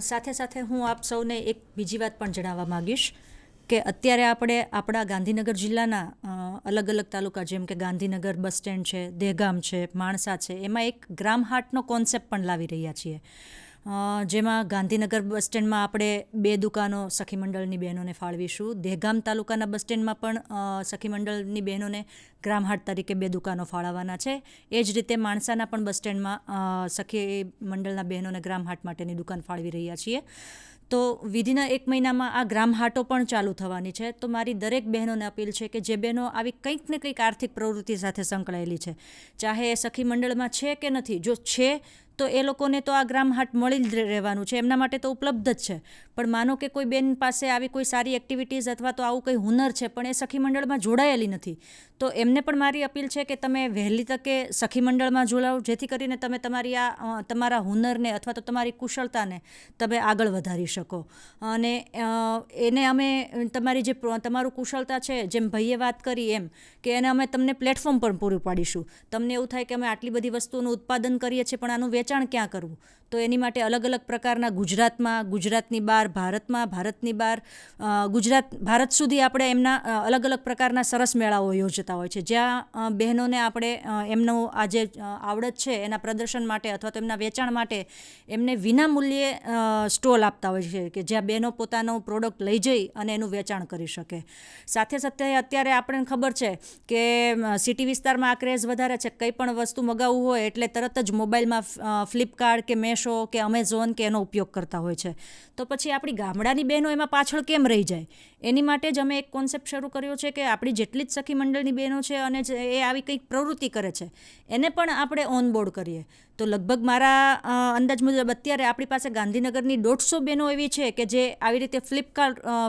સાથે સાથે હું આપ સૌને એક બીજી વાત પણ જણાવવા માગીશ કે અત્યારે આપણે આપણા ગાંધીનગર જિલ્લાના અલગ અલગ તાલુકા જેમ કે ગાંધીનગર બસ સ્ટેન્ડ છે, દહેગામ છે, માણસા છે, એમાં એક ગ્રામ હાટનો કોન્સેપ્ટ પણ લાવી રહ્યા છીએ. જેમાં ગાંધીનગર બસ સ્ટેન્ડમાં આપણે 2 દુકાનો સખી મંડળની બહેનોને ફાળવીશું. દહેગામ તાલુકાના બસ સ્ટેન્ડમાં પણ સખી મંડળની બહેનોને ગ્રામહાટ તરીકે 2 દુકાનો ફાળવવાના છે. એ જ રીતે માણસાના પણ બસ સ્ટેન્ડમાં સખી મંડળના બહેનોને ગ્રામહાટ માટેની દુકાન ફાળવી રહ્યા છીએ. તો વિધિના 1 મહિનામાં આ ગ્રામહાટો પણ ચાલુ થવાની છે. તો મારી દરેક બહેનોને અપીલ છે કે જે બહેનો આવી કંઈક ને કંઈક આર્થિક પ્રવૃત્તિ સાથે સંકળાયેલી છે, ચાહે એ સખી મંડળમાં છે કે નથી, જો છે તો એ લોકોને તો આ ગ્રામહાટ મળી જ રહેવાનું છે, એમના માટે તો ઉપલબ્ધ જ છે. પણ માનો કે કોઈ બેન પાસે આવી કોઈ સારી એક્ટિવિટીઝ અથવા તો આવું કંઈ હુનર છે પણ એ સખી મંડળમાં જોડાયેલી નથી, તો એમને પણ મારી અપીલ છે કે તમે વહેલી તકે સખી મંડળમાં જોડાઓ, જેથી કરીને તમે તમારા હુનરને અથવા તો તમારી કુશળતાને તમે આગળ વધારી શકો. અને એને અમે તમારું કુશળતા છે, જેમ ભાઈએ વાત કરી એમ કે એને અમે તમને પ્લેટફોર્મ પણ પૂરું પાડીશું. તમને એવું થાય કે અમે આટલી બધી વસ્તુઓનું ઉત્પાદન કરીએ છીએ પણ આનું વેચાણ ક્યાં કરવું, તો એની માટે અલગ અલગ પ્રકારના ગુજરાતમાં, ગુજરાતની બહાર, ભારતમાં, ભારતની બહાર, ભારત સુધી આપણે એમના અલગ અલગ પ્રકારના સરસ મેળાઓ યોજતા હોય છે, જ્યાં બહેનોને આપણે એમનું આ જે આવડત છે એના પ્રદર્શન માટે અથવા તો એમના વેચાણ માટે એમને વિના મૂલ્યે સ્ટોલ આપતા હોય છે, કે જ્યાં બહેનો પોતાનો પ્રોડક્ટ લઈ જઈ અને એનું વેચાણ કરી શકે. સાથે સાથે અત્યારે આપણને ખબર છે કે સિટી વિસ્તારમાં આ ક્રેઝ વધારે છે. કંઈ પણ વસ્તુ મગાવવું હોય એટલે તરત જ મોબાઈલમાં ફ્લિપકાર્ટ કે મેશો કે અમેઝોન કે એનો ઉપયોગ કરતા હોય છે. તો પછી આપણી ગામડાની બહેનો એમાં પાછળ કેમ રહી જાય? એની માટે જ અમે એક કોન્સેપ્ટ શરૂ કર્યો છે કે આપણી જેટલી જ સખી મંડળની બહેનો છે અને એ આવી કંઈક પ્રવૃત્તિ કરે છે એને પણ આપણે ઓનબોર્ડ કરીએ. તો લગભગ મારા અંદાજ મુજબ અત્યારે આપણી પાસે ગાંધીનગરની 150 બહેનો એવી છે કે જે આવી રીતે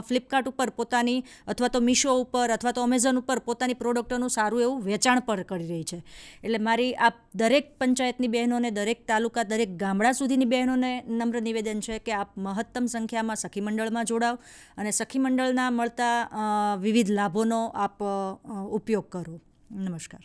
ફ્લિપકાર્ટ ઉપર પોતાની અથવા તો મીશો ઉપર અથવા તો અમેઝોન ઉપર પોતાની પ્રોડક્ટોનું સારું એવું વેચાણ પણ કરી રહી છે. એટલે મારી આ દરેક પંચાયતની બહેનોને, દરેક તાલુકા, દરેક ગામડા સુધીની બહેનોને નમ્ર નિવેદન છે કે આપ મહત્તમ સંખ્યામાં સખી મંડળમાં જોડાવ અને સખી મંડળના મળતા વિવિધ લાભોનો આપ ઉપયોગ કરો. નમસ્કાર.